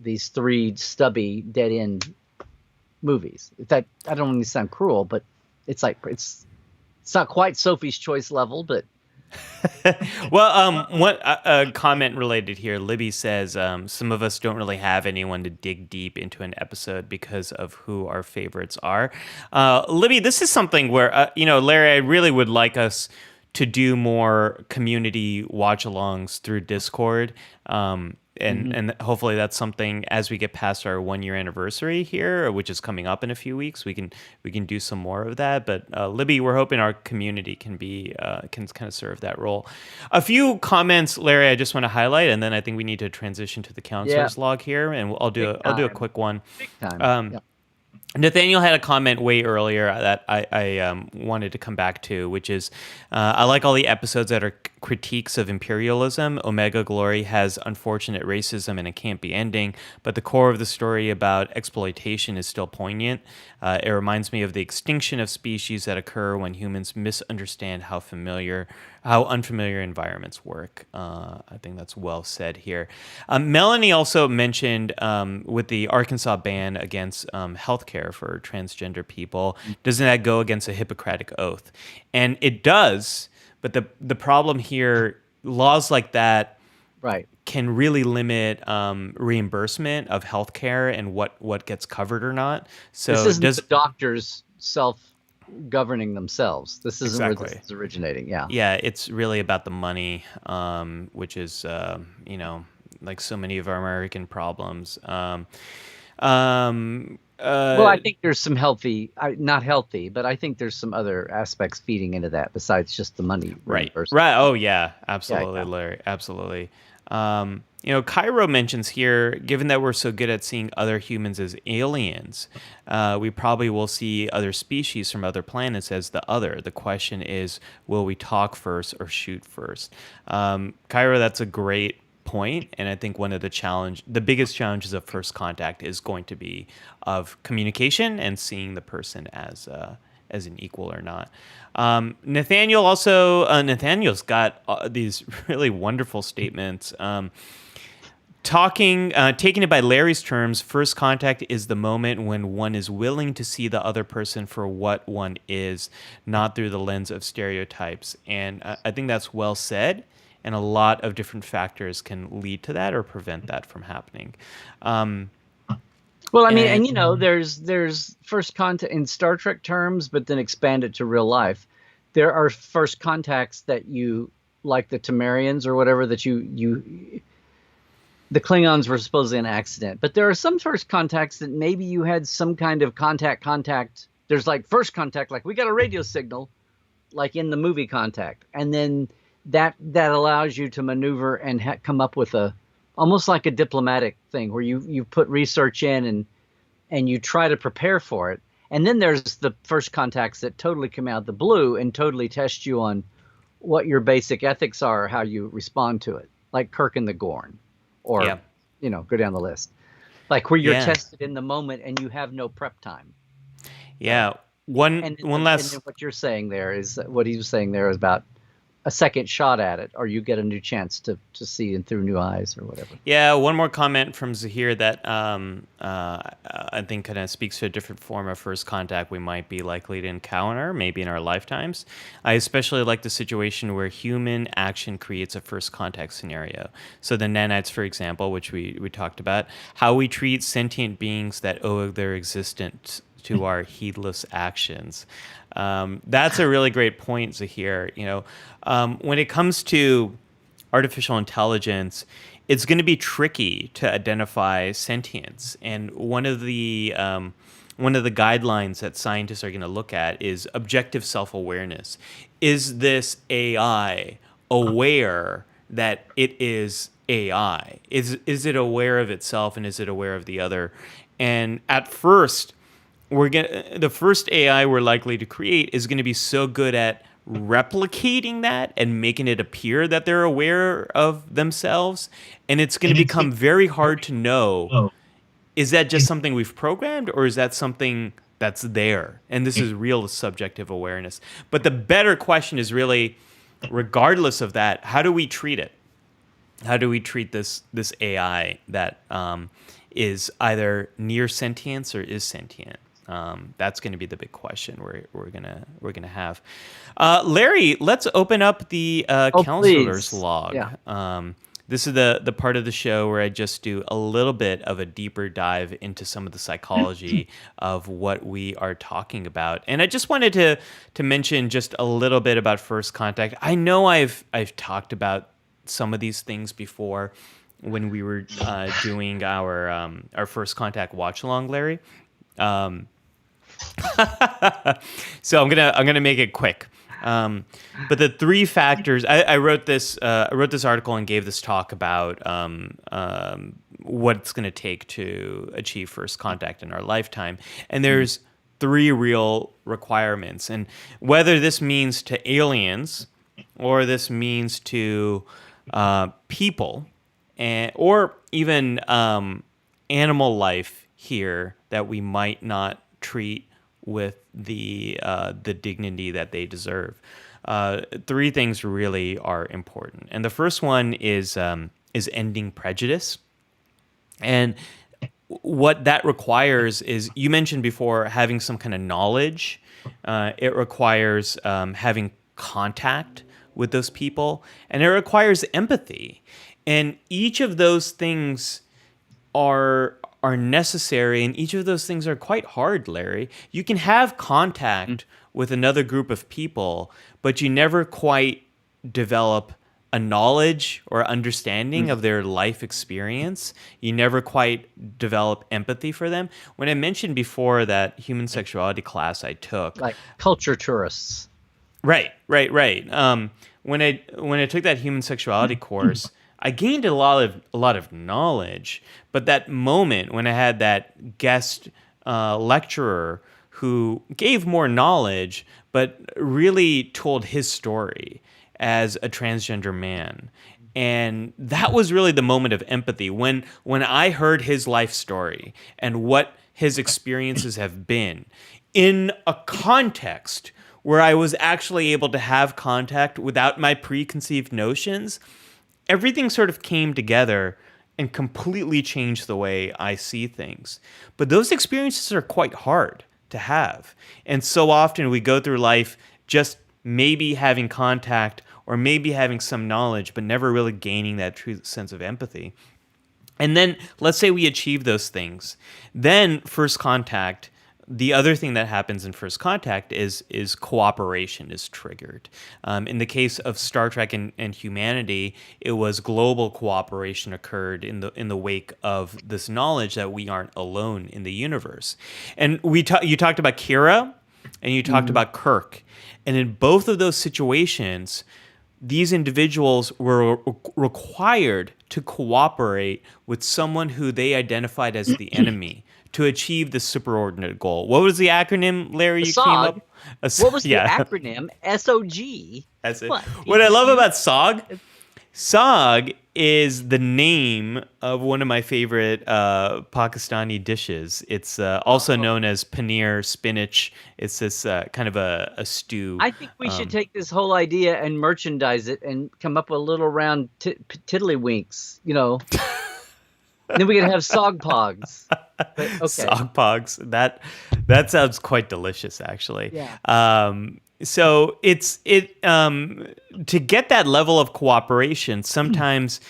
these 3 stubby dead-end movies. I don't want to sound cruel, but it's like it's not quite Sophie's Choice level, but. Well, what a comment related here. Libby says some of us don't really have anyone to dig deep into an episode because of who our favorites are. Libby, this is something where Larry, I really would like us to do more community watch-alongs through Discord, and hopefully that's something as we get past our 1-year anniversary here, which is coming up in a few weeks. We can do some more of that. But Libby, we're hoping our community can kind of serve that role. A few comments, Larry, I just want to highlight, and then I think we need to transition to the counselor's log here, and I'll do a quick one. Big time. Nathaniel had a comment way earlier that I wanted to come back to, which is I like all the episodes that are critiques of imperialism. Omega Glory has unfortunate racism and a campy ending, but the core of the story about exploitation is still poignant. It reminds me of the extinction of species that occur when humans misunderstand how unfamiliar environments work. I think that's well said here. Melanie also mentioned with the Arkansas ban against healthcare for transgender people, doesn't that go against a Hippocratic oath? And it does, but the problem here, laws like that can really limit reimbursement of healthcare and what gets covered or not. So this isn't the doctors self-governing themselves. This isn't where this is originating. Yeah, it's really about the money, which is like so many of our American problems. Well, I think there's some not healthy, but I think there's some other aspects feeding into that besides just the money. Right. Oh, yeah, absolutely, yeah. Larry. Absolutely. Cairo mentions here, given that we're so good at seeing other humans as aliens, we probably will see other species from other planets as the other. The question is, will we talk first or shoot first? Cairo, that's a great point, and I think one of the biggest challenges of first contact is going to be of communication and seeing the person as an equal or not. Nathaniel's got these really wonderful statements. Taking it by Larry's terms, first contact is the moment when one is willing to see the other person for what one is, not through the lens of stereotypes. And I think that's well said. and a lot of different factors can lead to that or prevent that from happening. Well, I mean, And and there's first contact in Star Trek terms, but then expand it to real life. There are first contacts that you like the Temerians or whatever that you the Klingons were supposedly an accident, but there are some first contacts that maybe you had some kind of contact. There's like first contact, like we got a radio signal, like in the movie Contact, and then that allows you to maneuver and come up with a almost like a diplomatic thing where you put research in and you try to prepare for it. And then there's the first contacts that totally come out of the blue and totally test you on what your basic ethics are, or how you respond to it, like Kirk and the Gorn, or Yeah. go down the list, like where you're Yeah. tested in the moment and you have no prep time. yeah, one And last. then what you're saying there is what he was saying there is about a second shot at it, or you get a new chance to see it through new eyes or whatever. Yeah, one more comment from Zahir that I think kind of speaks to a different form of first contact we might be likely to encounter, maybe in our lifetimes. I especially like the situation where human action creates a first contact scenario. So the nanites, for example, which we talked about, how we treat sentient beings that owe their existence to our heedless actions. That's a really great point, Zahir. When it comes to artificial intelligence, it's going to be tricky to identify sentience. And one of the guidelines that scientists are going to look at is objective self-awareness. Is this AI aware that it is AI? Is it aware of itself, and is it aware of the other? And at first, the first AI we're likely to create is going to be so good at replicating that and making it appear that they're aware of themselves, and it's going to become very hard to know, is that just something we've programmed, or is that something that's there? And this is real subjective awareness. But the better question is really, regardless of that, how do we treat it? How do we treat this AI that is either near sentience or is sentient? That's going to be the big question we're gonna have. Larry, let's open up the counselor's please. log. Yeah. This is the part of the show where I just do a little bit of a deeper dive into some of the psychology of what we are talking about. And I just wanted to mention just a little bit about first contact. I know I've talked about some of these things before when we were doing our first contact watch along, Larry. So I'm gonna make it quick. But the three factors I wrote this article and gave this talk about what it's going to take to achieve first contact in our lifetime, and there's three real requirements. And whether this means to aliens or this means to people, or even animal life here that we might not treat with the dignity that they deserve. Three things really are important, and the first one is ending prejudice. And what that requires is, you mentioned before, having some kind of knowledge. It requires having contact with those people, and it requires empathy. And each of those things are necessary, and each of those things are quite hard, Larry. You can have contact with another group of people, but you never quite develop a knowledge or understanding of their life experience. You never quite develop empathy for them. When I mentioned before that human sexuality class I took, Like culture tourists. Right. When I took that human sexuality course, I gained a lot of knowledge. But that moment when I had that guest lecturer who gave more knowledge, but really told his story as a transgender man, and that was really the moment of empathy when I heard his life story and what his experiences have been in a context where I was actually able to have contact without my preconceived notions. Everything sort of came together and completely changed the way I see things. But those experiences are quite hard to have. And so often we go through life just maybe having contact or maybe having some knowledge, but never really gaining that true sense of empathy. And then let's say we achieve those things. Then first contact, the other thing that happens in first contact is cooperation is triggered. In the case of Star Trek and humanity, it was global cooperation occurred in the wake of this knowledge that we aren't alone in the universe. And you talked about Kira and you talked about Kirk. And in both of those situations, these individuals were required to cooperate with someone who they identified as the enemy to achieve the superordinate goal. What was the acronym, Larry, you came up? What was the acronym? SOG. That's it. What I love about SOG is the name of one of my favorite Pakistani dishes. It's also known as paneer spinach. It's this kind of a stew. I think we should take this whole idea and merchandise it and come up with a little round tiddlywinks, you know. Then we could have sogpogs. Okay. Sogpogs. That sounds quite delicious, actually. Yeah. So to get that level of cooperation, sometimes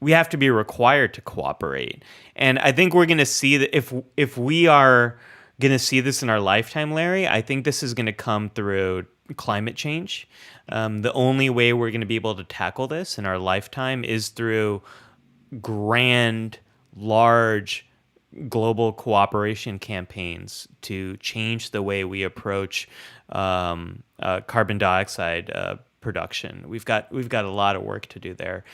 we have to be required to cooperate. And I think we're going to see that if we are going to see this in our lifetime, Larry, I think this is going to come through climate change. The only way we're going to be able to tackle this in our lifetime is through grand, large global cooperation campaigns to change the way we approach carbon dioxide production. We've got a lot of work to do there.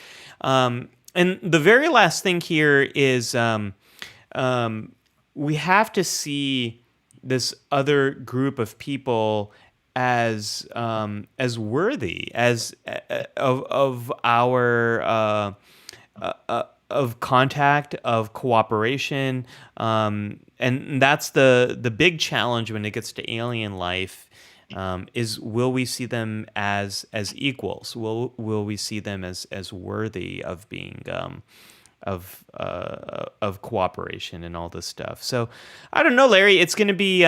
And the very last thing here is we have to see this other group of people as worthy of our of contact, of cooperation, and that's the big challenge when it gets to alien life. Is will we see them as equals? Will we see them as worthy of being of cooperation and all this stuff? So I don't know, Larry. It's going to be.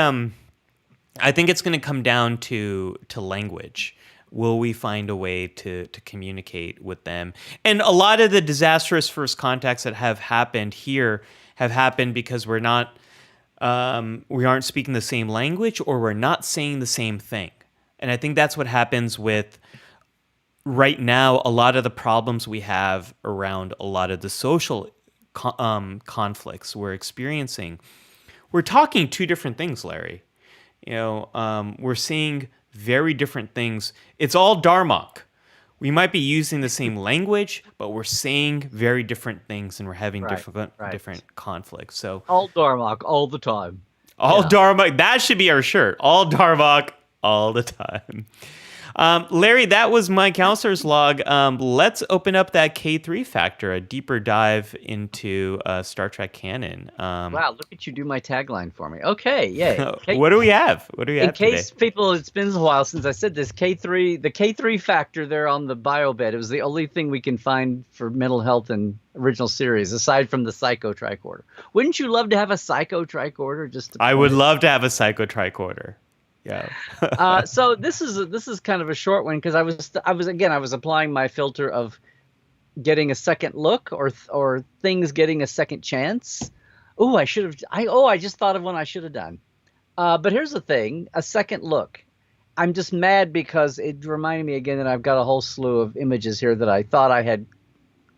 I think it's going to come down to language. Will we find a way to communicate with them? And a lot of the disastrous first contacts that have happened here have happened because we aren't speaking the same language, or we're not saying the same thing. And I think that's what happens with right now a lot of the problems we have around a lot of the social conflicts we're experiencing. We're talking two different things, Larry. We're seeing very different things. It's all Darmok. We might be using the same language, but we're saying very different things, and we're having different conflicts. So all Darmok all the time. Darmok. That should be our shirt. All Darmok all the time. Larry, that was my counselor's log. Let's open up that K3 factor, a deeper dive into Star Trek canon. Wow, look at you do my tagline for me. Okay, yay. What do we have? In case people, it's been a while since I said this, the K3 factor there on the bio bed, it was the only thing we can find for mental health in original series, aside from the psycho tricorder. Wouldn't you love to have a psycho tricorder? I would love to have a psycho tricorder. Yeah. So this is kind of a short one because I was applying my filter of getting a second look or things getting a second chance. Oh, I just thought of one I should have done. But here's the thing, a second look. I'm just mad because it reminded me again that I've got a whole slew of images here that I thought I had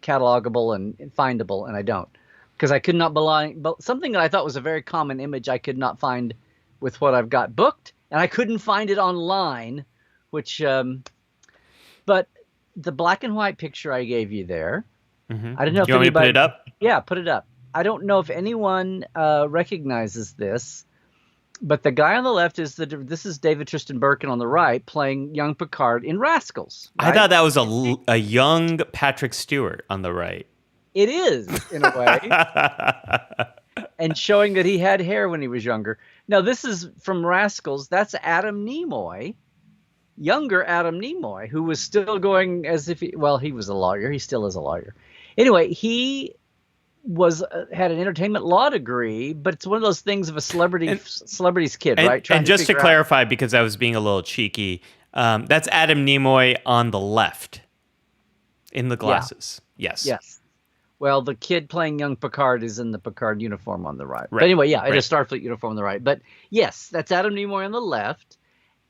catalogable and findable, and I don't, because I could not but something that I thought was a very common image I could not find with what I've got booked. And I couldn't find it online, but the black and white picture I gave you there, I don't know if you want me to put it up? Yeah, put it up. I don't know if anyone recognizes this, but the guy on the left this is David Tristan Birkin on the right playing young Picard in Rascals. Right? I thought that was a young Patrick Stewart on the right. It is, in a way. And showing that he had hair when he was younger. Now, this is from Rascals. That's Adam Nimoy, younger Adam Nimoy, who was still going as if he was a lawyer. He still is a lawyer. Anyway, he had an entertainment law degree, but it's one of those things of a celebrity's kid, right? And just to clarify, because I was being a little cheeky, That's Adam Nimoy on the left in the glasses. Yes. Yes. Well, the kid playing young Picard is in the Picard uniform on the right. But Right. anyway, yeah, in a Right. Starfleet uniform on the right. But yes, that's Adam Nimoy on the left.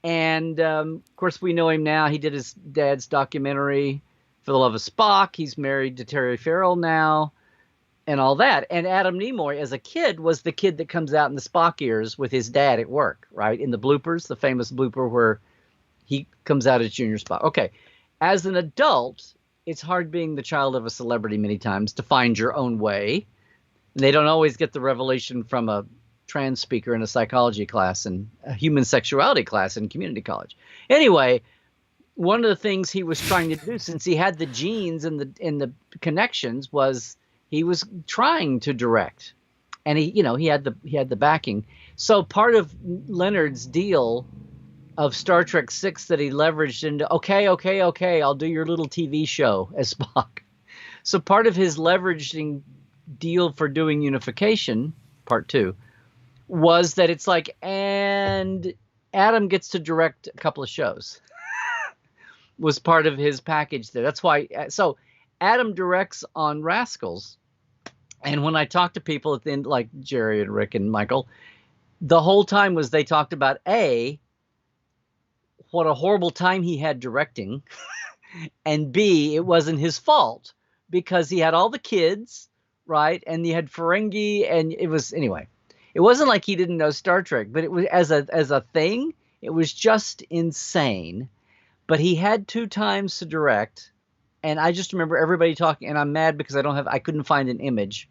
And of course, we know him now. He did his dad's documentary, For the Love of Spock. He's married to Terry Farrell now and all that. And Adam Nimoy, as a kid, was the kid that comes out in the Spock ears with his dad at work, right? In the bloopers, the famous blooper where he comes out as Junior Spock. Okay. As an adult, it's hard being the child of a celebrity many times to find your own way. And they don't always get the revelation from a trans speaker in a psychology class and a human sexuality class in community college. Anyway, one of the things he was trying to do, since he had the genes and the connections, was he was trying to direct, and he had the backing. So part of Leonard's deal of Star Trek VI that he leveraged into, okay, I'll do your little TV show as Spock. So part of his leveraging deal for doing Unification, part 2, was that it's like, and Adam gets to direct a couple of shows. Was part of his package there. That's why. So Adam directs on Rascals. And when I talk to people at the end, like Jerry and Rick and Michael, the whole time was they talked about what a horrible time he had directing, and B, it wasn't his fault because he had all the kids, right? And he had Ferengi, and it was, anyway, it wasn't like he didn't know Star Trek, but it was as a thing, it was just insane. But he had 2 times to direct, and I just remember everybody talking, and I'm mad because I couldn't find an image,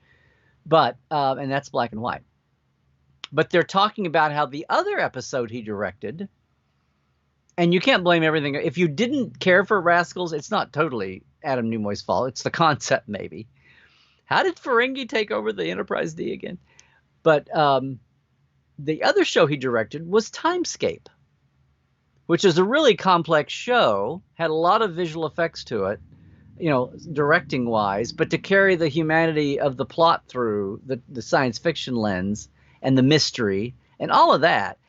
but and that's black and white. But they're talking about how the other episode he directed, and you can't blame everything. If you didn't care for Rascals, it's not totally Adam Nimoy's fault. It's the concept, maybe. How did Ferengi take over the Enterprise D again? But the other show he directed was Timescape, which is a really complex show, had a lot of visual effects to it, directing wise, but to carry the humanity of the plot through the science fiction lens and the mystery and all of that.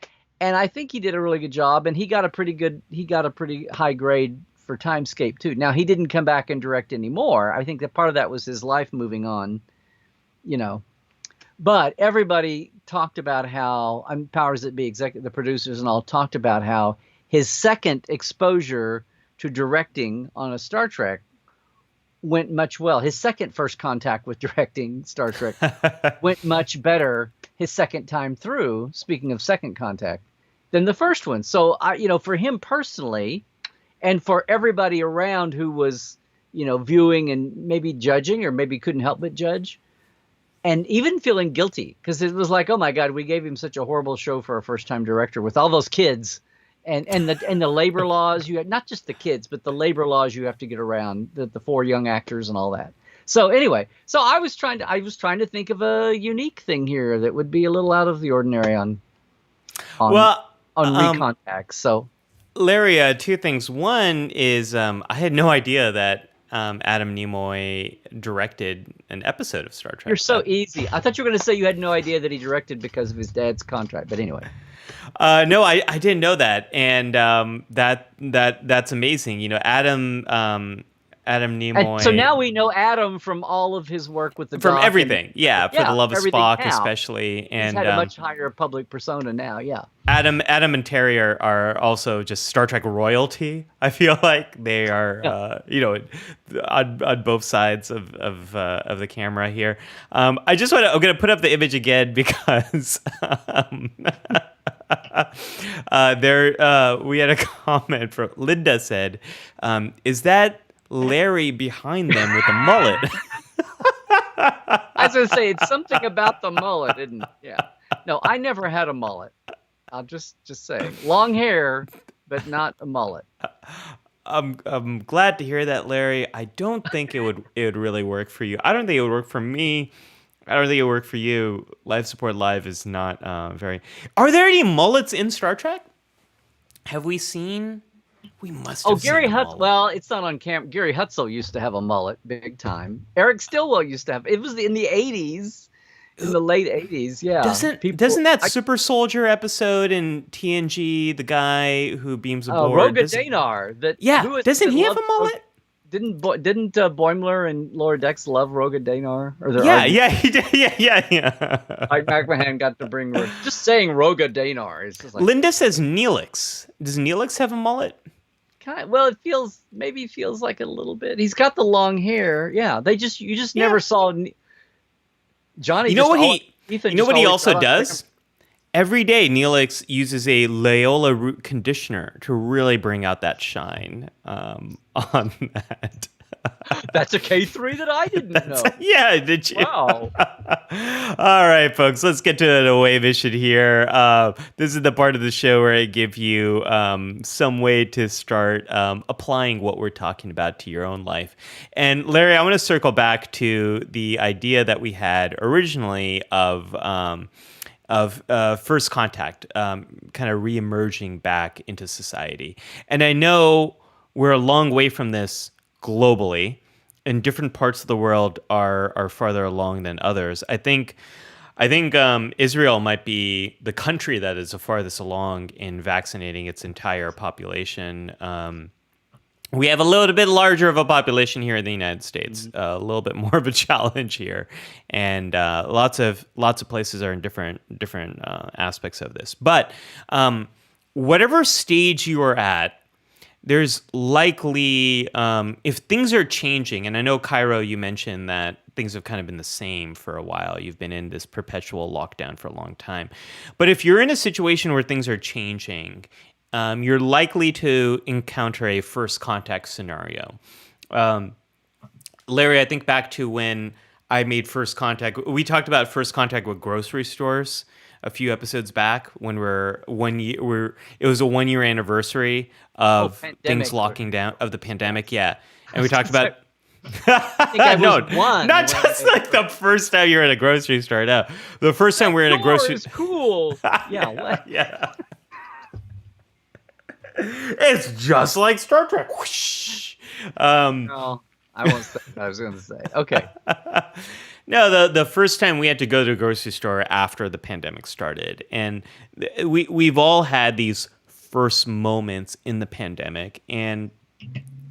And I think he did a really good job, and he got a pretty high grade for Timescape too. Now, he didn't come back and direct anymore. I think that part of that was his life moving on, but everybody talked about how, powers that be, the producers and all, talked about how his second exposure to directing on a Star Trek went much well. His first contact with directing Star Trek went much better his second time through, speaking of second contact, than the first one. So, for him personally, and for everybody around who was, viewing and maybe judging or maybe couldn't help but judge, and even feeling guilty, because it was like, oh my God, we gave him such a horrible show for a first-time director with all those kids. And the labor laws, you had not just the kids, but the labor laws you have to get around, the 4 young actors and all that. So anyway, I was trying to think of a unique thing here that would be a little out of the ordinary on Recontact. So Larry, 2 things. One is I had no idea that Adam Nimoy directed an episode of Star Trek. You're so easy. I thought you were going to say you had no idea that he directed because of his dad's contract, but anyway. No, I didn't know that, and that's amazing. Adam Nimoy. And so now we know Adam from all of his work with the from doc everything, and, For the Love of Spock, now. especially, and he's had a much higher public persona now. Yeah, Adam and Terry are also just Star Trek royalty. I feel like they are, on both sides of the camera here. I'm going to put up the image again because. We had a comment from Linda said, "Is that Larry behind them with the mullet?" I was going to say it's something about the mullet, isn't it? Yeah. No, I never had a mullet. I'll just say long hair, but not a mullet. I'm glad to hear that, Larry. I don't think it would really work for you. I don't think it would work for me. I don't think it worked for you. Life Support Live is not very... Are there any mullets in Star Trek? Have we seen... We must have Gary seen a Hutzel. mullet. Well, it's not on camera. Gary Hutzel used to have a mullet big time. Eric Stillwell used to have... It was in the 80s. in the late 80s. Yeah. Doesn't that Super Soldier episode in TNG, the guy who beams aboard? Roga Danar. Yeah, Who is it doesn't that he have a loves mullet? Didn't Boimler and Lower Decks love Roga Danar? Or Yeah, he did. Yeah. Mike McMahon got to bring just saying Roga Danar. It's just like Linda says Neelix. Does Neelix have a mullet? well, it feels like a little bit. He's got the long hair. Yeah, you just never saw Johnny. You know what he also does? Every day, Neelix uses a Loyola root conditioner to really bring out that shine on that. That's a K3 that I didn't know. Yeah, did you? Wow. All right, folks, let's get to the away mission here. This is the part of the show where I give you some way to start applying what we're talking about to your own life. And Larry, I want to circle back to the idea that we had originally of first contact, kind of re-emerging back into society. And I know we're a long way from this globally, and different parts of the world are farther along than others. I think Israel might be the country that is the farthest along in vaccinating its entire population. We have a little bit larger of a population here in the United States, a little bit more of a challenge here, and lots of places are in different aspects of this. But whatever stage you are at, there's likely, if things are changing, and I know, Cairo, you mentioned that things have kind of been the same for a while. You've been in this perpetual lockdown for a long time. But if you're in a situation where things are changing, you're likely to encounter a first contact scenario. Larry, I think back to when I made first contact. We talked about first contact with grocery stores a few episodes back when it was a 1 year anniversary of things locking down, of the pandemic. Yeah. And we talked about not just like the first time you were at a grocery store. No, the first time we were in a grocery store. Cool. Yeah. Yeah. It's just like Star Trek. Whoosh. No, I won't say what I was going to say. Okay. No, the first time we had to go to a grocery store after the pandemic started, and we've all had these first moments in the pandemic, and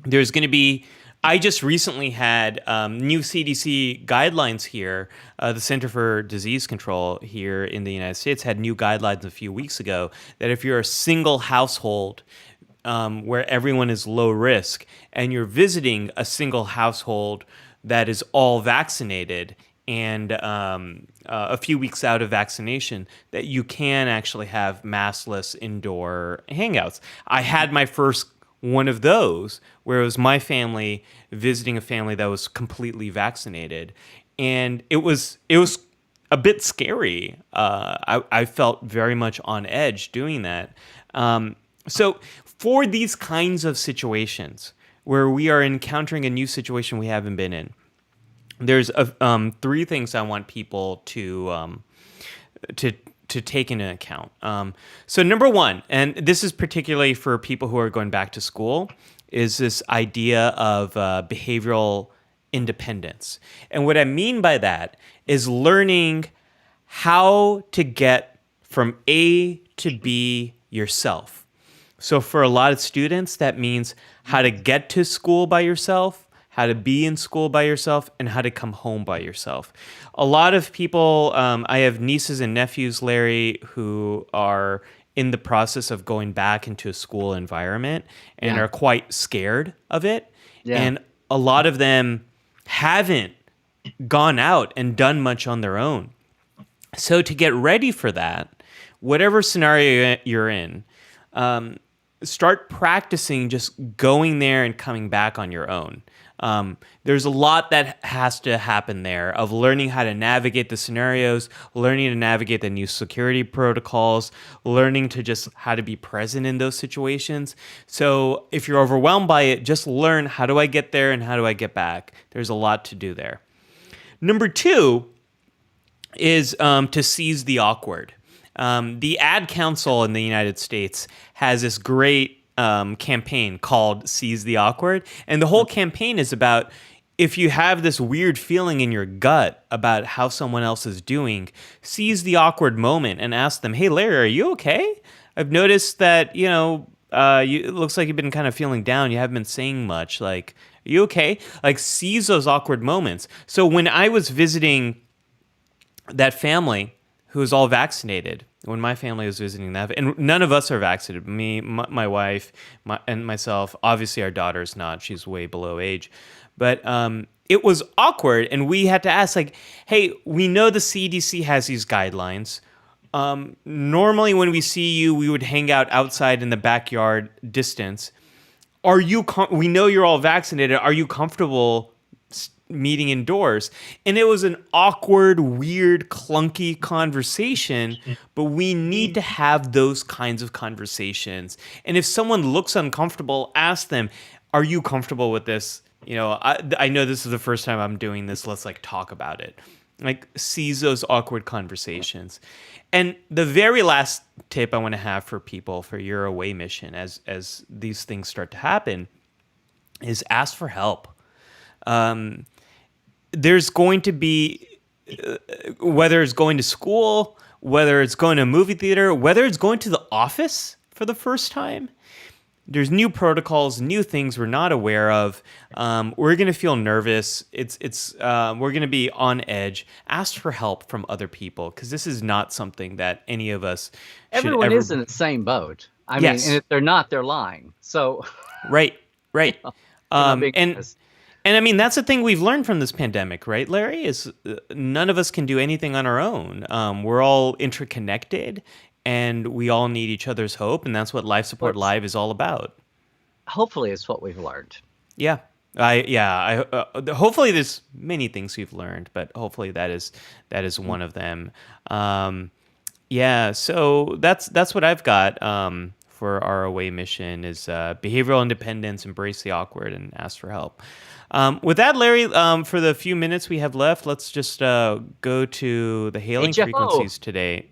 there's going to be. I just recently had new CDC guidelines here. The Center for Disease Control here in the United States had new guidelines a few weeks ago that if you're a single household where everyone is low risk and you're visiting a single household that is all vaccinated and a few weeks out of vaccination, that you can actually have maskless indoor hangouts. I had my first one of those where it was my family visiting a family that was completely vaccinated, and it was a bit scary. I felt very much on edge doing that. So for these kinds of situations where we are encountering a new situation we haven't been in, there's three things I want people to take into account. So number one, and this is particularly for people who are going back to school, is this idea of behavioral independence. And what I mean by that is learning how to get from A to B yourself. So for a lot of students, that means how to get to school by yourself, how to be in school by yourself, and how to come home by yourself. A lot of people, I have nieces and nephews, Larry, who are in the process of going back into a school environment and are quite scared of it. Yeah. And a lot of them haven't gone out and done much on their own. So to get ready for that, whatever scenario you're in, start practicing just going there and coming back on your own. There's a lot that has to happen there of learning how to navigate the scenarios, learning to navigate the new security protocols, learning to just how to be present in those situations. So if you're overwhelmed by it, just learn, how do I get there and how do I get back? There's a lot to do there. Number two is to seize the awkward. The Ad Council in the United States has this great campaign called Seize the Awkward. And the whole campaign is about if you have this weird feeling in your gut about how someone else is doing, seize the awkward moment and ask them, "Hey, Larry, are you okay? I've noticed that, it looks like you've been kind of feeling down. You haven't been saying much. Like, are you okay?" Like, seize those awkward moments. So when I was visiting that family who was all vaccinated, when my family was visiting that, and none of us are vaccinated, me, my wife, and myself. Obviously, our daughter's not; she's way below age. But it was awkward, and we had to ask, like, "Hey, we know the CDC has these guidelines. Normally, when we see you, we would hang out outside in the backyard distance. Are you? We know you're all vaccinated. Are you comfortable meeting indoors?" And it was an awkward, weird, clunky conversation, but we need to have those kinds of conversations. And if someone looks uncomfortable, ask them, "Are you comfortable with this? I know this is the first time I'm doing this. Let's like talk about it." Like, seize those awkward conversations. And the very last tip I want to have for people for your away mission as these things start to happen is ask for help. There's going to be, whether it's going to school, whether it's going to a movie theater, whether it's going to the office for the first time, there's new protocols, new things we're not aware of. We're going to feel nervous. We're going to be on edge. Ask for help from other people, because this is not something that any of us Everyone should ever... is in the same boat. I Yes. mean, and if they're not, they're lying. So, Right. they're not being And honest. I mean, that's the thing we've learned from this pandemic, right, Larry? Is none of us can do anything on our own. We're all interconnected, and we all need each other's hope, and that's what Life Support Live is all about. Hopefully, it's what we've learned. Yeah. Hopefully there's many things we've learned, but hopefully that is one of them. So that's what I've got for our away mission is behavioral independence, embrace the awkward, and ask for help. With that, Larry, for the few minutes we have left, let's just go to the hailing HFO. frequencies today.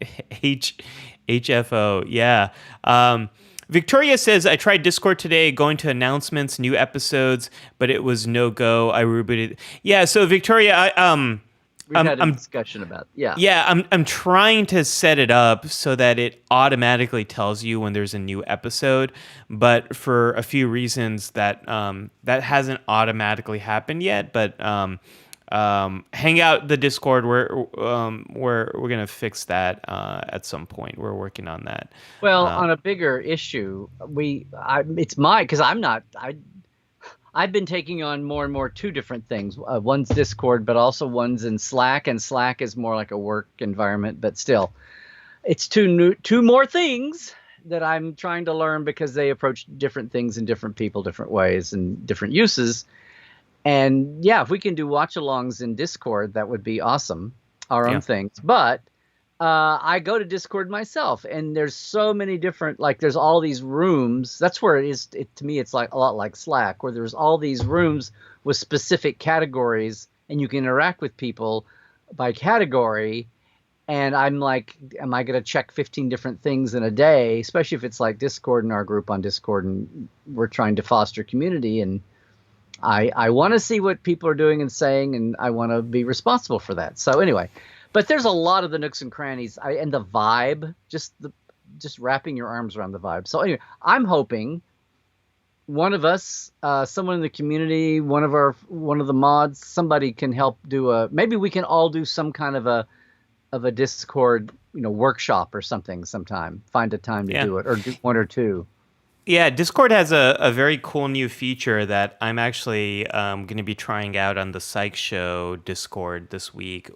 HFO, yeah. Victoria says, "I tried Discord today, going to announcements, new episodes, but it was no go. I rebooted." Yeah, so Victoria, We've had a discussion about I'm trying to set it up so that it automatically tells you when there's a new episode, but for a few reasons that hasn't automatically happened yet. But hang out the Discord. We're gonna fix that at some point. We're working on that. Well, on a bigger issue, because I've been taking on more and more two different things. One's Discord, but also one's in Slack, and Slack is more like a work environment. But still, it's two more things that I'm trying to learn, because they approach different things in different people, different ways, and different uses. And yeah, if we can do watch-alongs in Discord, that would be awesome. Our own things, but. I go to Discord myself, and there's so many different, like, there's all these rooms. That's where it is. To me, it's like a lot like Slack, where there's all these rooms with specific categories, and you can interact with people by category. And I'm like, am I going to check 15 different things in a day? Especially if it's like Discord and our group on Discord, and we're trying to foster community. And I want to see what people are doing and saying, and I want to be responsible for that. So anyway. But there's a lot of the nooks and crannies, and the vibe, just wrapping your arms around the vibe. So anyway, I'm hoping one of us, someone in the community, one of the mods, somebody can help do maybe we can all do some kind of a Discord, workshop or something sometime. Find a time to do it, or do one or two. Yeah, Discord has a very cool new feature that I'm actually going to be trying out on the Psych Show Discord this week.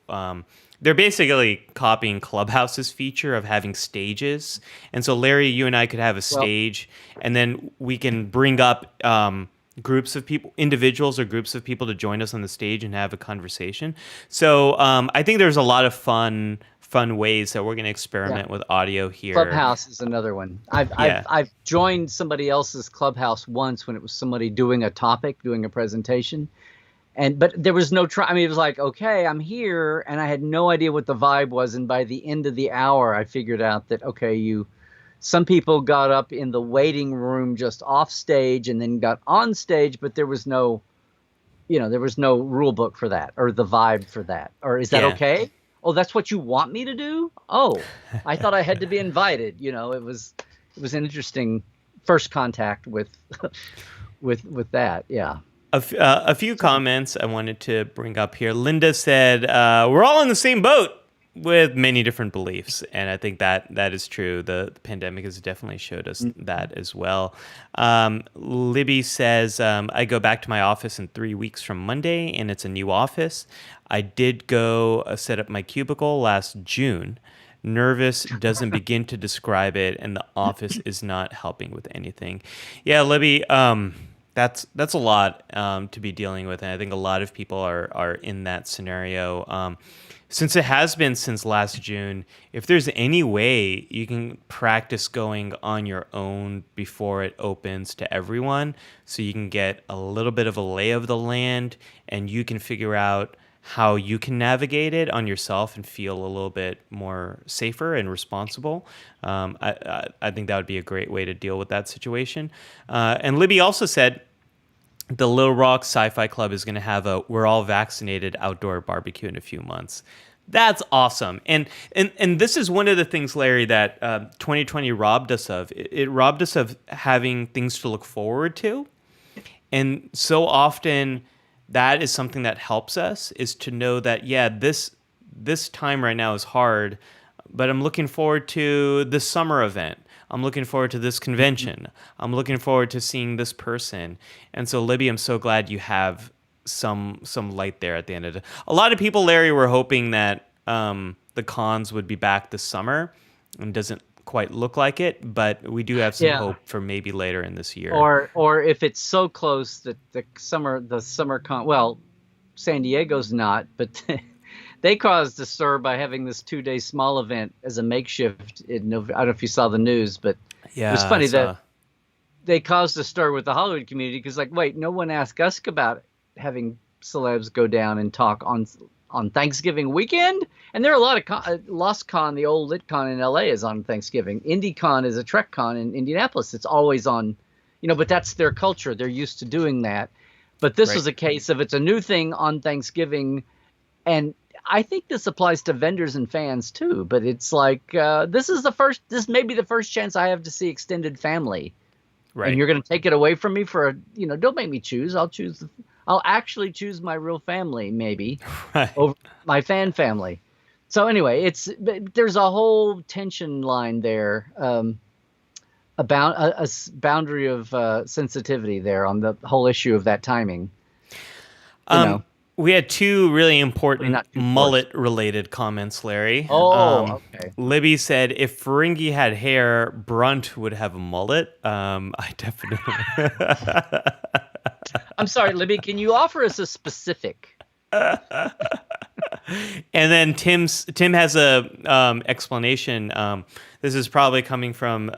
They're basically copying Clubhouse's feature of having stages. And so, Larry, you and I could have a stage, and then we can bring up groups of people, individuals or groups of people, to join us on the stage and have a conversation. So I think there's a lot of fun ways that we're going to experiment with audio here. Clubhouse is another one. I've joined somebody else's Clubhouse once when it was somebody doing a topic, doing a presentation. But there was no try. I mean, it was like, okay, I'm here, and I had no idea what the vibe was. And by the end of the hour, I figured out that, okay, some people got up in the waiting room just off stage and then got on stage, but there was no there was no rule book for that or the vibe for that. Or is that Yeah. okay? Oh, that's what you want me to do? Oh, I thought I had to be invited. It was an interesting first contact with with that. Yeah. A few comments I wanted to bring up here. Linda said, we're all in the same boat with many different beliefs. And I think that is true. The pandemic has definitely showed us that as well. Libby says, I go back to my office in 3 weeks from Monday, and it's a new office. I did go set up my cubicle last June. Nervous doesn't begin to describe it, and the office is not helping with anything. Yeah, Libby, that's a lot to be dealing with, and I think a lot of people are in that scenario. Since it has been since last June, if there's any way you can practice going on your own before it opens to everyone, so you can get a little bit of a lay of the land, and you can figure out how you can navigate it on yourself and feel a little bit more safer and responsible. I think that would be a great way to deal with that situation. And Libby also said the Little Rock Sci-Fi Club is going to have a "we're all vaccinated" outdoor barbecue in a few months. That's awesome. And this is one of the things, Larry, that 2020 robbed us of. It robbed us of having things to look forward to. And so often that is something that helps us, is to know that, yeah, this time right now is hard, but I'm looking forward to this summer event. I'm looking forward to this convention. I'm looking forward to seeing this person. And so, Libby, I'm so glad you have some light there at the end of it. A lot of people, Larry, were hoping that the cons would be back this summer, and doesn't quite look like it, but we do have some hope for maybe later in this year. Or if it's so close that the summer con, well, San Diego's not, but they caused a stir by having this 2-day small event as a makeshift in November. I don't know if you saw the news, but yeah, it was funny that they caused a stir with the Hollywood community, because, like, wait, no one asked us about having celebs go down and talk on Thanksgiving weekend. And there are a lot of Lost Con, the old LitCon in LA, is on Thanksgiving. IndyCon is a Trek Con in Indianapolis. It's always on, but that's their culture. They're used to doing that. But this was a case of, it's a new thing on Thanksgiving. And I think this applies to vendors and fans too, but it's like, this may be the first chance I have to see extended family. Right. And you're going to take it away from me for don't make me choose. I'll actually choose my real family, maybe, over my fan family. So anyway, there's a whole tension line there, about a boundary of sensitivity there on the whole issue of that timing. We had two really important mullet-related comments, Larry. Okay. Libby said, if Ferengi had hair, Brunt would have a mullet. I definitely... I'm sorry, Libby, can you offer us a specific? And then Tim has a explanation. This is probably coming from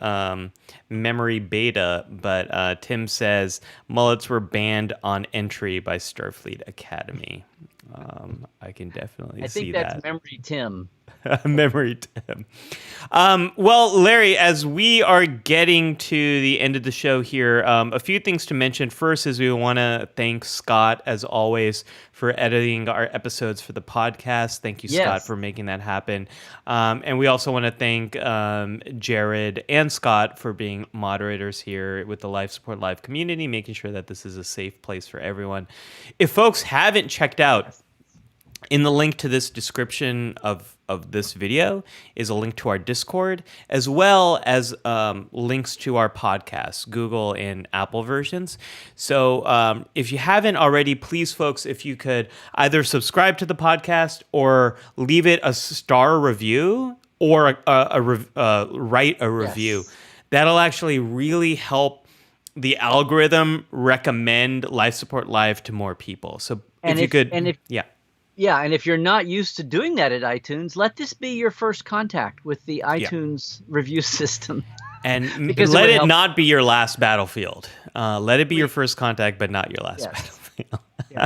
Memory Beta, but Tim says mullets were banned on entry by Starfleet Academy. I can definitely see that. I think that's Memory Tim. Memory Tim. Well, Larry, as we are getting to the end of the show here, a few things to mention. First is we want to thank Scott, as always, for editing our episodes for the podcast. Thank you, Scott, for making that happen. And we also want to thank Jared and Scott for being moderators here with the Life Support Live community, making sure that this is a safe place for everyone. If folks haven't checked out, in the link to this description of this video is a link to our Discord, as well as links to our podcasts, Google and Apple versions. So if you haven't already, please, folks, if you could either subscribe to the podcast or leave it a star review or write a review. That'll actually really help the algorithm recommend Life Support Live to more people. So if you could... Yeah, and if you're not used to doing that at iTunes, let this be your first contact with the iTunes review system. And let it not be your last battlefield. Let it be your first contact, but not your last battlefield.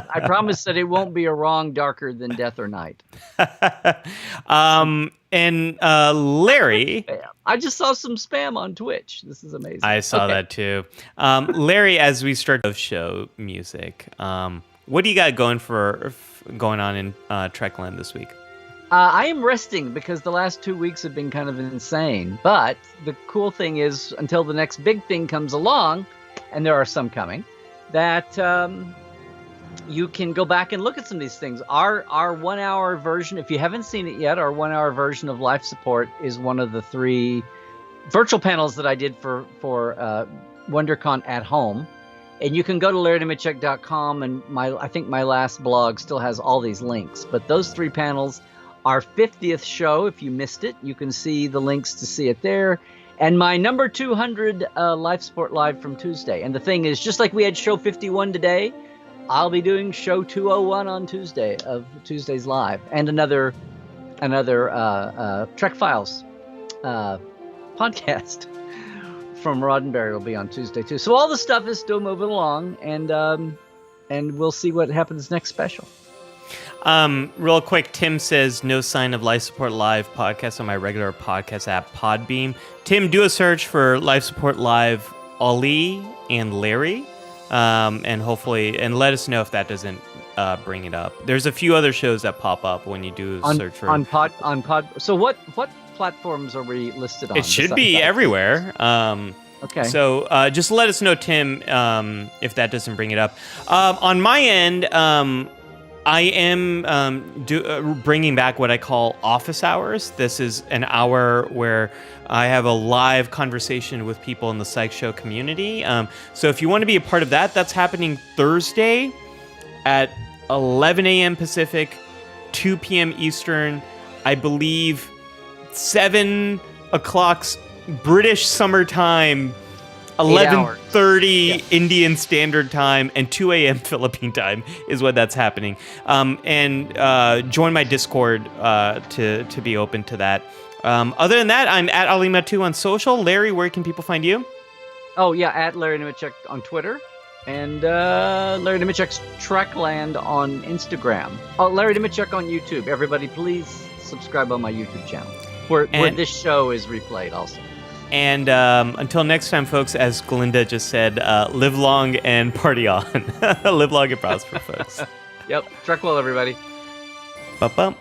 I promise that it won't be a wrong darker than death or night. And Larry... I just saw some spam on Twitch. This is amazing. I saw that too. Larry, as we start the show music... what do you got going on in Trekland this week? I am resting because the last 2 weeks have been kind of insane. But the cool thing is, until the next big thing comes along, and there are some coming, that you can go back and look at some of these things. Our 1 hour version, if you haven't seen it yet, our 1 hour version of Life Support is one of the 3 virtual panels that I did for WonderCon at home. And you can go to LarryNemecek.com, and I think my last blog still has all these links. But those 3 panels, our 50th show, if you missed it, you can see the links to see it there. And my number 200 Life Support Live from Tuesday. And the thing is, just like we had show 51 today, I'll be doing show 201 on Tuesday of Tuesday's Live. And another Trek Files podcast from Roddenberry will be on Tuesday too. So all the stuff is still moving along, and we'll see what happens next special. Real quick, Tim says no sign of Life Support Live podcast on my regular podcast app, Podbeam. Tim, do a search for Life Support Live, Ollie and Larry, and let us know if that doesn't bring it up. There's a few other shows that pop up when you do a search for on Pod. So what platforms are we listed on? It should be everywhere. Okay. So just let us know, Tim, if that doesn't bring it up. On my end, I am bringing back what I call office hours. This is an hour where I have a live conversation with people in the Psych Show community. So if you want to be a part of that, that's happening Thursday at 11 a.m. Pacific, 2 p.m. Eastern, I believe 7 o'clock British summertime, 11:30 Indian Standard Time, and 2 a.m. Philippine time is when that's happening. And join my Discord to be open to that. Other than that, I'm at Alimatu on social. Larry, where can people find you? Oh, yeah, at Larry Nemecek on Twitter. And Larry Nemecek's Trekland on Instagram. Oh, Larry Nemecek on YouTube. Everybody, please subscribe on my YouTube channel, where this show is replayed also. And until next time, folks, as Glinda just said, live long and party on. Live long and prosper, folks. Yep. Trek well, everybody. Bum-bum.